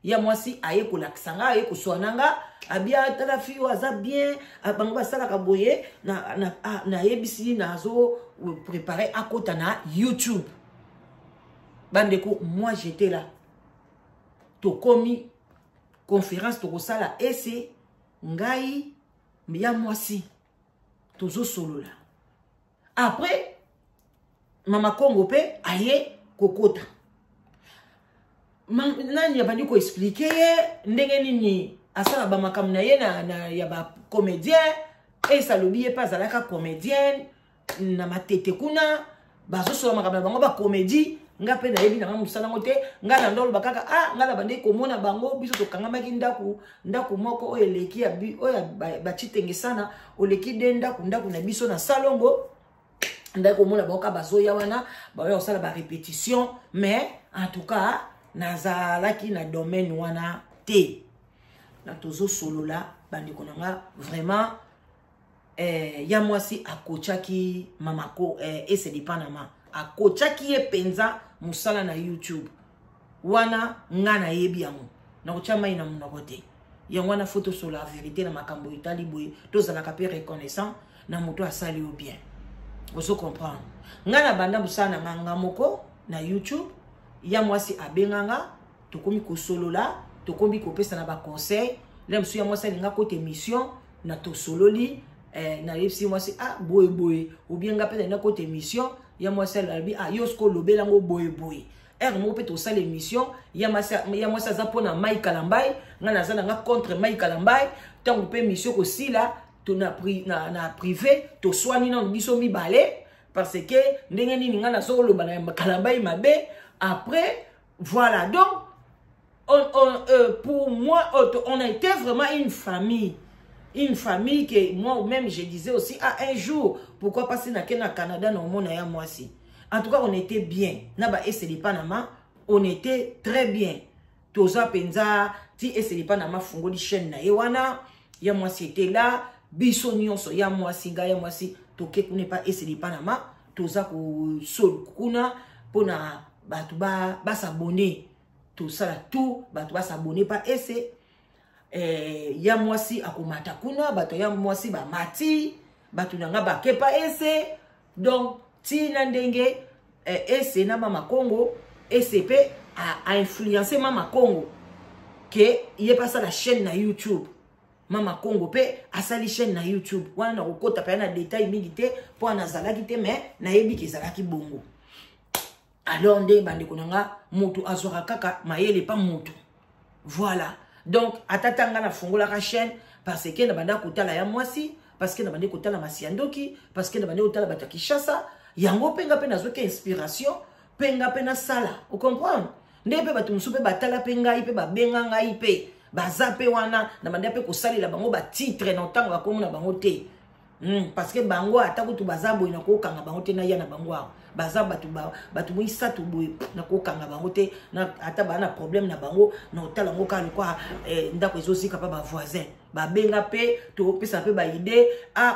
ya mwasi aye ko laksanga aye ko swananga abia tala fi waza bien bango ba sala ka boye na yebi si na zo préparer à kota na YouTube. Bandeko, moi j'étais là. To komi conférence to sala ese ngai ya mwasi tozo solo là. Après mama Congo pe aye kokota. Nani ya bandi ko expliquer ndenge nini asala ba makam na ye na ya ba comédien et ça l'oubliez pas zalaka comédienne na matete kuna bazo solo makam na bango ba comédie nga pe na yebi na musala ngote nga na ndolo bakaka nga na bande ko mona bango biso to kangamaki ndaku moko oyo eleki ya oyo ba chitenge sana oleki de ndaku na biso na salongo ndako mona boka bazoya wana ba yo sala ba répétition mais en tout cas nazalaki na domaine wana te na tozo solo la bande ko nga vraiment ya mwasi akochaki mamako ese di Panama akochaki ye penza musala na YouTube wana ngana yebi yango na kochama ina munokote yango na photo sur la vérité na makambo itali boye tozala ka pe reconnaissant na moto asali au bien ozo comprendre ngana banda musana nganga moko na YouTube ya mwasi abenganga tokomi ko solo la tokomi ko pesa na ba conseil le msu ya mwasi linga kote mission na to sololi na yepsi mwasi boy ou bien ngapela na kote mission ya mwasi labi yosko lobela ngo boy mo pe to sala émission ya mwasi za pona Mike Kalambai ngana za nga contre Mike Kalambai tango pe mission ko sila to na privé to soigner na biso mi balé parce que ndenge nini ngana so loba na Kalambai mabe après voilà donc pour moi on a été vraiment une famille que moi-même je disais aussi un jour pourquoi passer na Canada na mona ya mwasi En tout cas, on était bien. Naba Esseli Panama, on était très bien. Toza penza, ti Esseli Panama fungo di chaîne na ewana, ya moi c'était là, biso nyonso, ya moi singa, ya moi si, toke kune pa Esseli Panama, toza ko sol kuna, pona batuba s'abonner. Tout ça là, tout, batuba s'abonner pa esse. Ya moi si akumata kuna, bato ya moi si ba mati, batu nanga ba kepa esse. Donc, ti nandenge, esse na mama Congo, SCP a influencé Mama Congo que il est pas ça la chaîne na YouTube. Mama Congo pe a sali chaîne na YouTube. Wana na okota pa na détail milité pour na zalaki te mais na yebi ki zalaki bongo. Alors nde bande konanga mutu azora kaka mayele pas mutu. Voilà. Donc atatanga na fongola ka chaîne parce que na banda kotala ya mwasi, parce que na bande kotala masiandoki, parce que na bande kotala bataki chassa, yango penga pe nazoke inspiration. Penga pena sala, vous comprenez? Ndebe batu musupe batala penga ipe ba benga nga ipe ba zape wana na manda pe ko sali la bango ba titre na ntango bakomona bango te. Parce que bango atako tu bazabo ina ko kanga bango te na ya na bango baza batu mu isatu boy na ko kanga bango te na ata ba na problème na bango na otala ngo ka kwa ndako ezosika pa ba voisin ba benga pe to pesa pe ba idée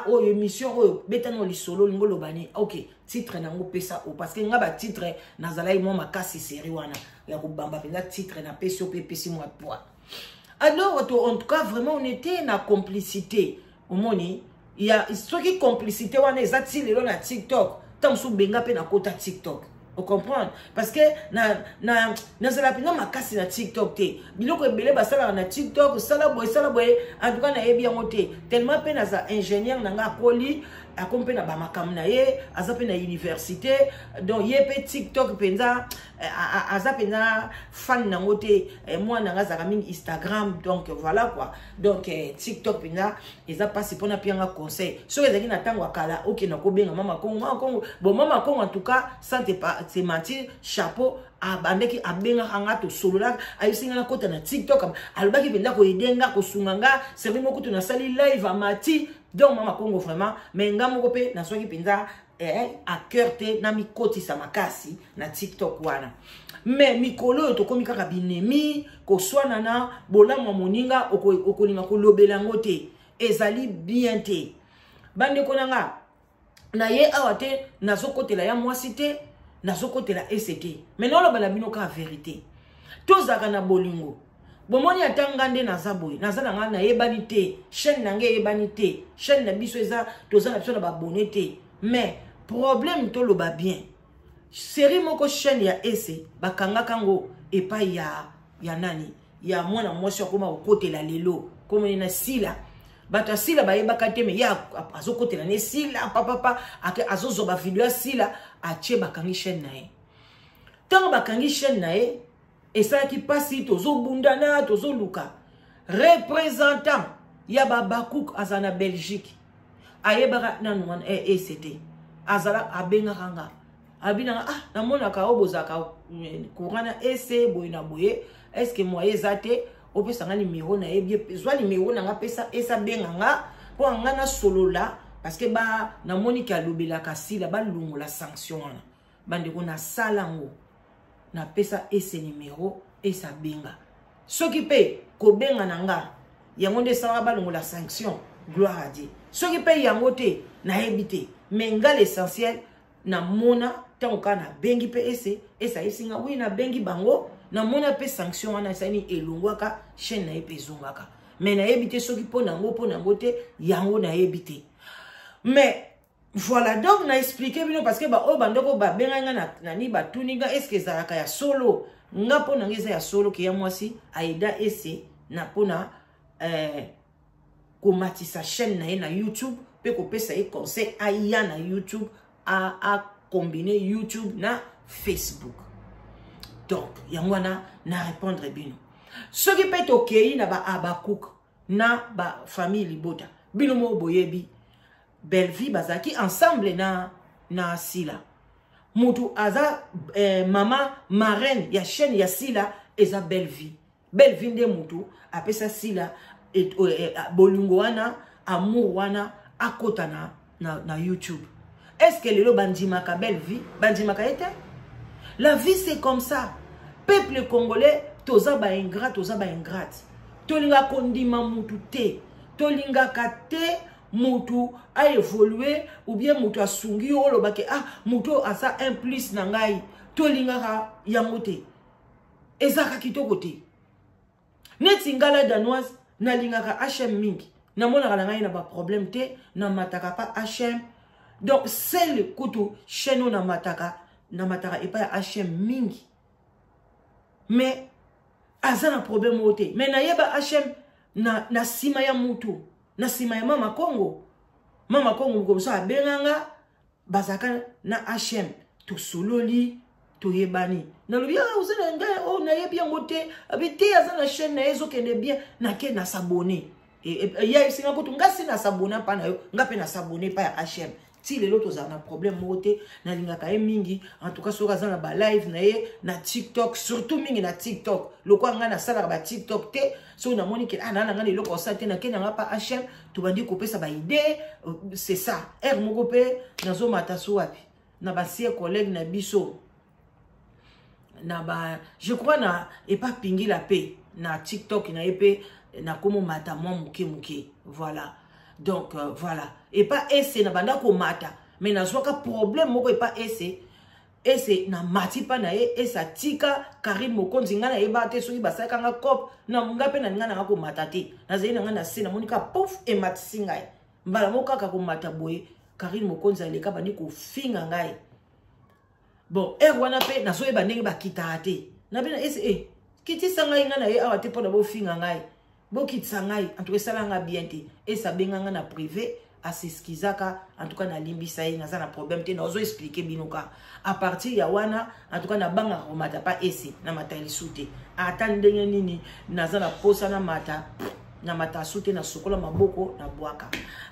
o émission o betano lisolo ngolo bani. OK. Titre nango pesa o parce que nga ba titre nazala mo makasi série wana ya ko bamba pena titre na peso pe pesi moi poids. Alors en tout cas vraiment on était na complicité au moni il y a ce qui complicité wana ezati lelo na TikTok tant sou benga pe na kota TikTok. Vous comprenez? Parce que nazala pena makasi na TikTok te biloko ebele basala na TikTok sala boy en tout cas na yebi yango te tellement pe naza ingénieur nanga koli akompe na ba makam na ye azape na université donc yepe TikTok penza azapena fan nango te moi nanga zaka mingi Instagram donc voilà quoi donc TikTok penza eza pasi pona pianga conseil so ezaki na tango akala OK na ko benga Mama Congo bon Mama Congo en tout cas ça c'est mentir chapeau abandeki abenga hanga to solola ayisinga na kota na TikTok alobaki penda ko edenga ko sunganga c'est moko to na sali live amati donc Mama Congo vraiment mais ngamo pe na soki penza à cœur te na mi koti sa makasi na TikTok wana mais mikolo to komi kaka binemi ko swana na bolamo moninga okolinga ko lobela ngote ezali bien te bande konanga na ye awate na zokotela ya mwasi te na zokotela ST mais non lobala bino ka vérité tozaka na bolingo bomoni atanga nde nazaboy nazala nga na yebani te chaîne nange yebani te chaîne na biso eza tozala biso na babone te mais problème to loba bien série moko chaîne ya ese bakanga kango epa ya nani ya mwana mwasi akoma okotela lelo comme na sila bato sila bayebaka te mais ya azokotela ne sila papa azozo ba video sila ache bakangi chaîne na ye tant bakangi chaîne na ye et ça qui passe tozo bundana tozo luka représentant ya babakouk azana Belgique ayebaka nanwan c'était azala abenga kanga abina na mona ka obozaka kurana ese boyina boye est-ce que moi ezate opesa nga numéro na ebie zwa numéro na nga pesa esa benga nga po nga na solo la parce que ba na moni ka lobela kasila ba lungo la sanction wana bande ko na salango na pesa ese numéro esa benga soki pe ko benga nanga yango nde sa ba lungo la sanction gloire à Dieu soki pe yango te na ebité mais nga l'essentiel na mona tanka na bengi pe esa isinga oui na bengi bango na mona pe sanction wana sani elongwaka chaîne na epe zongaka mais na ebité soki po nango te yango na ebité mais voilà donc na expliquer bino parce que ba o bandoko ba benga nga na ni ba tuninga est-ce que zalaka ya solo nga po nangeza ya solo ke ya mwasi aida ese na pona komatisa chaîne na ye na YouTube pe ko pesa e conseil aya na YouTube a combiner YouTube na Facebook. Donc yangwana na répondre bino ce qui peut okei na ba abakouk na ba famille libota bino mo boyebi Belle-Vie bazaki ensemble na sila mutu aza mama marraine ya chaîne ya sila eza Belle-Vie nde mutu apesa sila bolingo wana amour wana akota na YouTube est-ce que le bandimaka belle vie? Bandimaka était? La vie c'est comme ça. Peuple congolais, toza ba ingrat, toza ba ingrate. Tolinga kondima mutu te. Tolinga kate mutu a évolué ou bien mutu a sungi o lobake ah mutu a ça un plus nangai. Tolinga ka yamote. Ezaka kitoko te. Netingala danoise na lingaka HM mingi. Na mona ka ngai na ba problème te, na mataka pa HM. Donc c'est le couteau cheno na mataka et pas HM mingi. Mais azana problème ote. Mais na yeba HM na sima ya mutu. Na sima ya mama Congo. Mama Congo comme ça benganga bazaka na HM to sololi to yebani. Na lobia uzana nga o na yebi ngote abite azana chaîne na ezo kende bien na ke na s'abonner. Et ya singa ko tunga sina s'abonner pa na yo ngape na s'abonner pa ya HM. Si les autres ont un problème moté na lingaka mingi en tout cas sur na ba live na TikTok surtout mingi na TikTok le quoi nga na sala ba TikTok te so na moni ke na nga le ko sa te na kenya nga pa HM to bandi ko pesa ba idée c'est ça er moko pe nazo mataso wapi na ba sie collègue na biso na ba je crois na et pas pingi la paix na TikTok na epé na komo mata mo muke voilà. Donc voilà. Et pas essayer na banda ko mata. Mais na soka problème moko et pas essayer na mati pa na e sa tika Karim Mokonzi nga na e ba te so ba sa kanga kop na ngape na nga na ko mata te. Na zeli na nga na se na monika pouf e matisi ngai. Mbala moka ka ko mata boye Karim Mokonzi aleka bani ko finga ngai. Bon, wana pe na so e ba ndenge ba kita te. Na bina kiti sanga nga na e awa te pona bo finga ngai. Boki tsangai en tout cas ça langa bien te et ça benganga na privé à s'eskizaka en tout cas na limbisa na za na problème te na ozo expliquer binoka à partir ya wana en tout cas na banga romata pas ese na mata lisute atandenge nini na za na posa na mata sute na sokola maboko na bwaka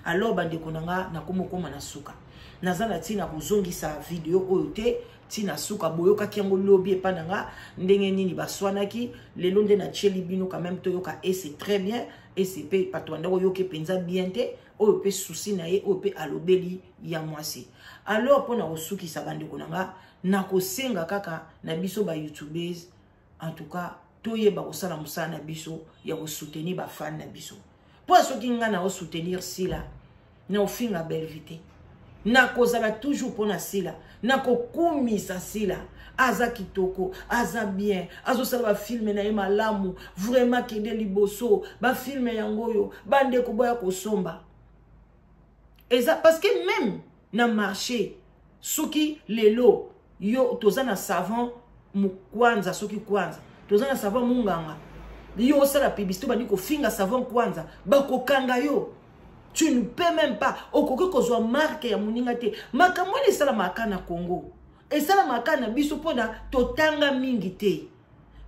alors bande konanga na komokoma na suka na za na tina kozongisa video oyo te tina suka boyoka kiango lobby epananga ndenge nini baswanaki lelo nde na cheli bino quand même toyoka et c'est très bien et c'est pe patwanda yoke penza bien te oyo pe souci na ye oyo pe alobeli ya mwasi alors pona osuki sabande konanga na kosenga kaka na biso ba youtubers en tout cas toyeba kosala musala na biso ya ko soutenir ba fan na biso po soki nga na soutenir sila na ofinga belle vite na kozala toujours pona sila na kokumisa sila aza kitoko aza bien azo sala ba filme na ema lamu vraiment kende liboso ba filme yangoyo bande ko boya ko somba eza parce que même na marché soki lelo yo tozana savon mukwanza soki kwanza tozana savon munganga yo sala publicité bandi ko finga savon kwanza bakokanga yo. Tu ne peux même pas. Okoko kozwa marque ya muninga te. Makambo ni sala makana Congo. Et sala makana biso pona totanga mingi te.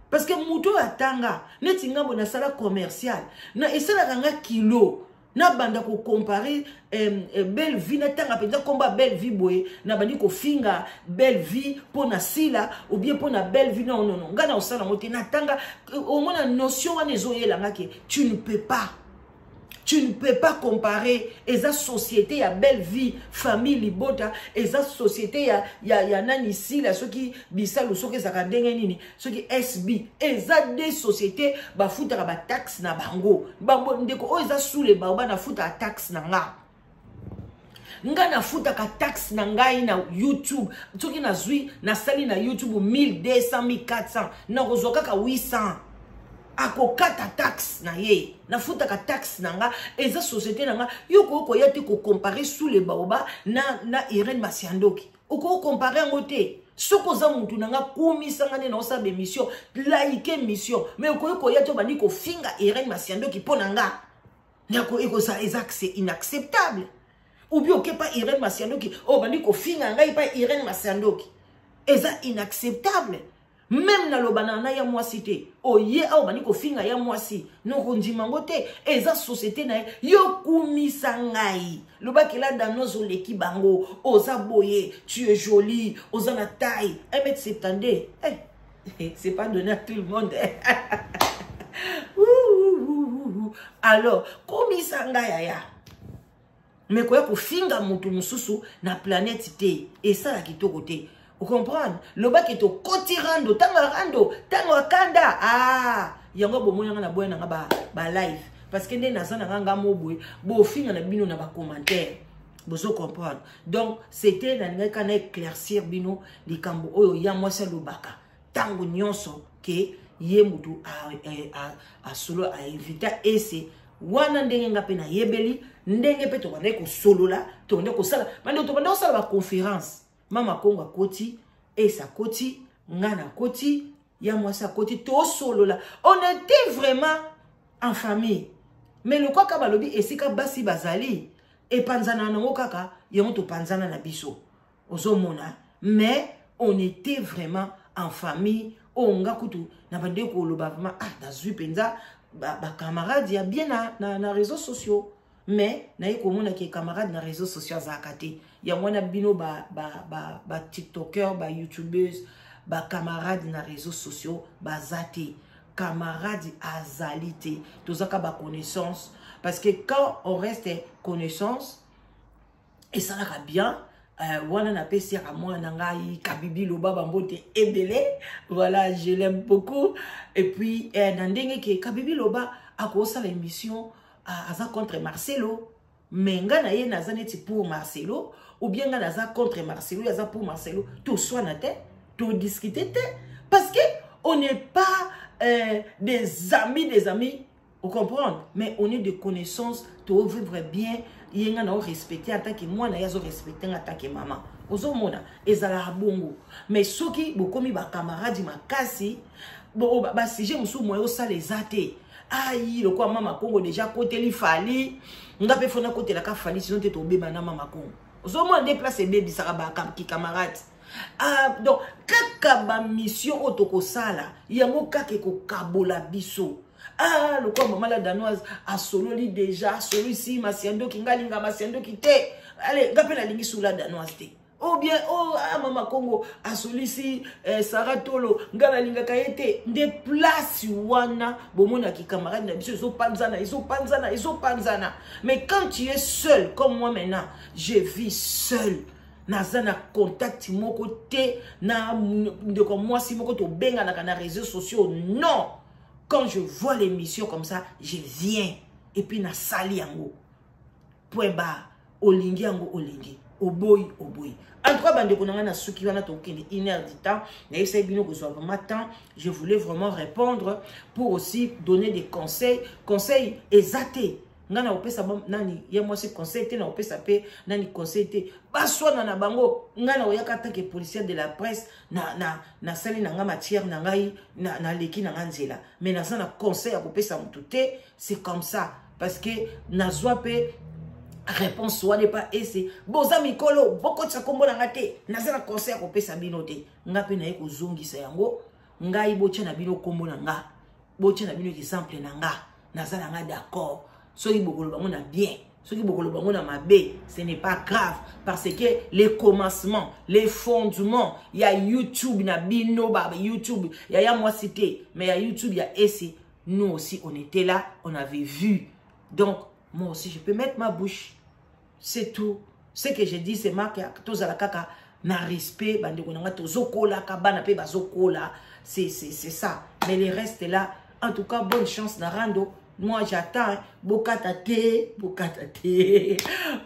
Parce que muto atanga neti ngambo na sala commercial. Na esala kanga kilo. Na banda ko comparer belle vie na tanga penza komba belle vie boye na bandi ko finga belle vie pona sila ou bien pona belle vie non. Ngana osala ngote na tanga au moins la notion wana ezoyela ngake tu ne peux pas. Tu ne peux pas comparer esa société ya belle vie famille libota esa société ya nani ici là ceux qui bisalu soki zaka ndenge nini ceux qui SB esa des sociétés ba futa ba taxe na bango bango ndeko o esa sous les ba na futa taxe na nga na futa ka taxe na ngai na YouTube soki na zui na sali na YouTube 1200 1400 na kozoka ka 800 akokata taxe na ye na futa ka taxe na nga eza société na nga yoko ko yati ko comparer sous les baoba na Irene Masiandoki oko comparer ngote soko za mutu na nga kumisa nga na osa be mission like mission mais ko yati bandi ko finga Irene Masiandoki pona nga nyako eko ça c'est inacceptable ou bien que pas Irene Masiandoki oh bandi ko finga nga pas Irene Masiandoki eza inacceptable. Même na lobanana ya mwasi te oye au bani ko finga ya mwasi no kondima ngote eza société na yo kumisa ngai lobaki la danozo leki bango oza boye tu es jolie oza na taille 1m70 c'est pas donné à tout le monde alors kumisa ngai ya Mais quoi pour finga mutu mususu na planète té et ça la kitoko té. Vous comprenez? Le bas qui to koti rando, tango kanda. Ah, yango bomo yanga na boya na ba live parce que ndé na sana nga mobwe bo finga na bino na ba commentaire. Vous comprenez? Donc c'était na nga kana éclaircir bino likambo oyo ya mwasa lobaka. Tango nyonso ke ye mutu a solo a invita ese wana ndenge nga pe na yebeli ndenge pe to bande ko solo la to bande ko sala bande to bande ko sala ba conférence mama konga koti esa koti ngana koti ya mwasa koti to solo la on était vraiment en famille mais le quoi ka balobi esika basi bazali et panzana nango kaka yango to panzana na biso ozomona mais on était vraiment en famille onga kutu na bande ko loba vraiment ah dazui penza ba camarades ya bien na réseaux sociaux mais na yeko mona ki camarades na réseaux sociaux za kate ya mwana bino ba tiktoker ba youtubeuse ba camarades na réseaux sociaux ba zate camarades azalité tozaka ba connaissance parce que quand on reste connaissance et ça va bien wana na pesi à moi nangai kabibi loba bambote ebele voilà je l'aime beaucoup et puis nandenge ke kabibi loba akosa l'émission aza contre Marcelo mais nga na ye nazaneti pour Marcelo ou bien nga naza contre Marcelo yaza pour Marcelo tout soit na te tout discuter te parce que on n'est pas des amis vous comprenez mais on est de connaissances tout vivre bien yenga na respecter en tant que moi na yazo respecter en tant que maman ozomona ezala bongo mais soki bokomi ba camarade makasi bo ba sujet musu moyo ça les até aïe le quoi mama Congo déjà côté li fali nga pe fona côté la ka fali sinon te to beba na mama Congo ozomona déplacer baby ça ba ki camarade ah donc kaka ba mission otoko sala yango kake ko kabola biso. Ah, le quoi maman la danoise a solo li déjà, solo ici, masiendo ki ngalinga masiendo ki te. Allez, gape la lingi sous la danoise te. Oh bien, oh, ah, maman Congo a solo ici, Sarah Tolo, ngala linga kayete. Des places wana, bomona ki camarade na biso, ils ont panzana. Mais quand tu es seul, comme moi maintenant, je vis seul. Nazana contact moko te, na de comme moi si moko to benga na réseaux sociaux, non. Quand je vois l'émission comme ça, je viens. Et puis, na sali yango. Point barre. Olingi yango olingi. Oboy. En trois bandes qu'on a na souki wana token 1 heure du temps. Na essaye bino que soit vraiment temps. Je voulais vraiment répondre pour aussi donner des conseils. Conseils exatés. Ngana opesa nani ya moi c'est conseil te na opesa pe nani conseil te baswa na bango ngana oyaka tant que policier de la presse na sali na nga matière na ngai na leki na nzela mais na ça na conseil à opesa mututé c'est comme ça parce que na zwa pe réponse soit n'est pas ese boza mikolo boko tsakombo na ngate na ça na conseil à opesa binote nga pe na yeko zongisa yango ngai bocha na bino kombo na nga bocha na bino exemple na nga na ça na nga d'accord. Ce qui est bien, ce qui est mabe, ce n'est pas grave parce que les commencements, les fondements, il y a YouTube, il y a Bino, YouTube, il y a moi cité, mais il y a YouTube, il y a essai. Nous aussi, on était là, on avait vu. Donc, moi aussi, je peux mettre ma bouche. C'est tout. Ce que j'ai dit, c'est marqué, na respect, c'est ça. Mais les restes là, en tout cas, bonne chance, Narando. Moi j'attends bokatate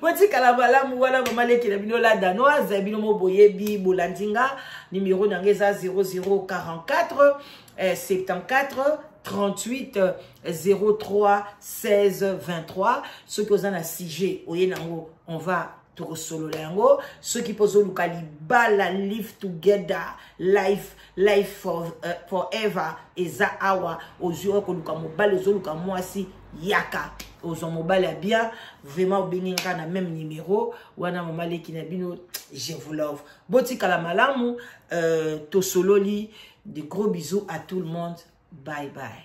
petit kalabala mwana mama leki na bino la danoise bino mo boyebi bolandinga numéro nangeza 0044 74 38 03 16 23 ceux qui ont un 6G oyenango on va to solo lango ceux qui posent le bala live together life forever eza awa ozio ko luka mobile ozoluka mwasi yaka ozo mobile bien vraiment benginga na même numéro wana mamale ki na bino je vous love botika la malamu to sololi de gros bisous à tout le monde bye bye.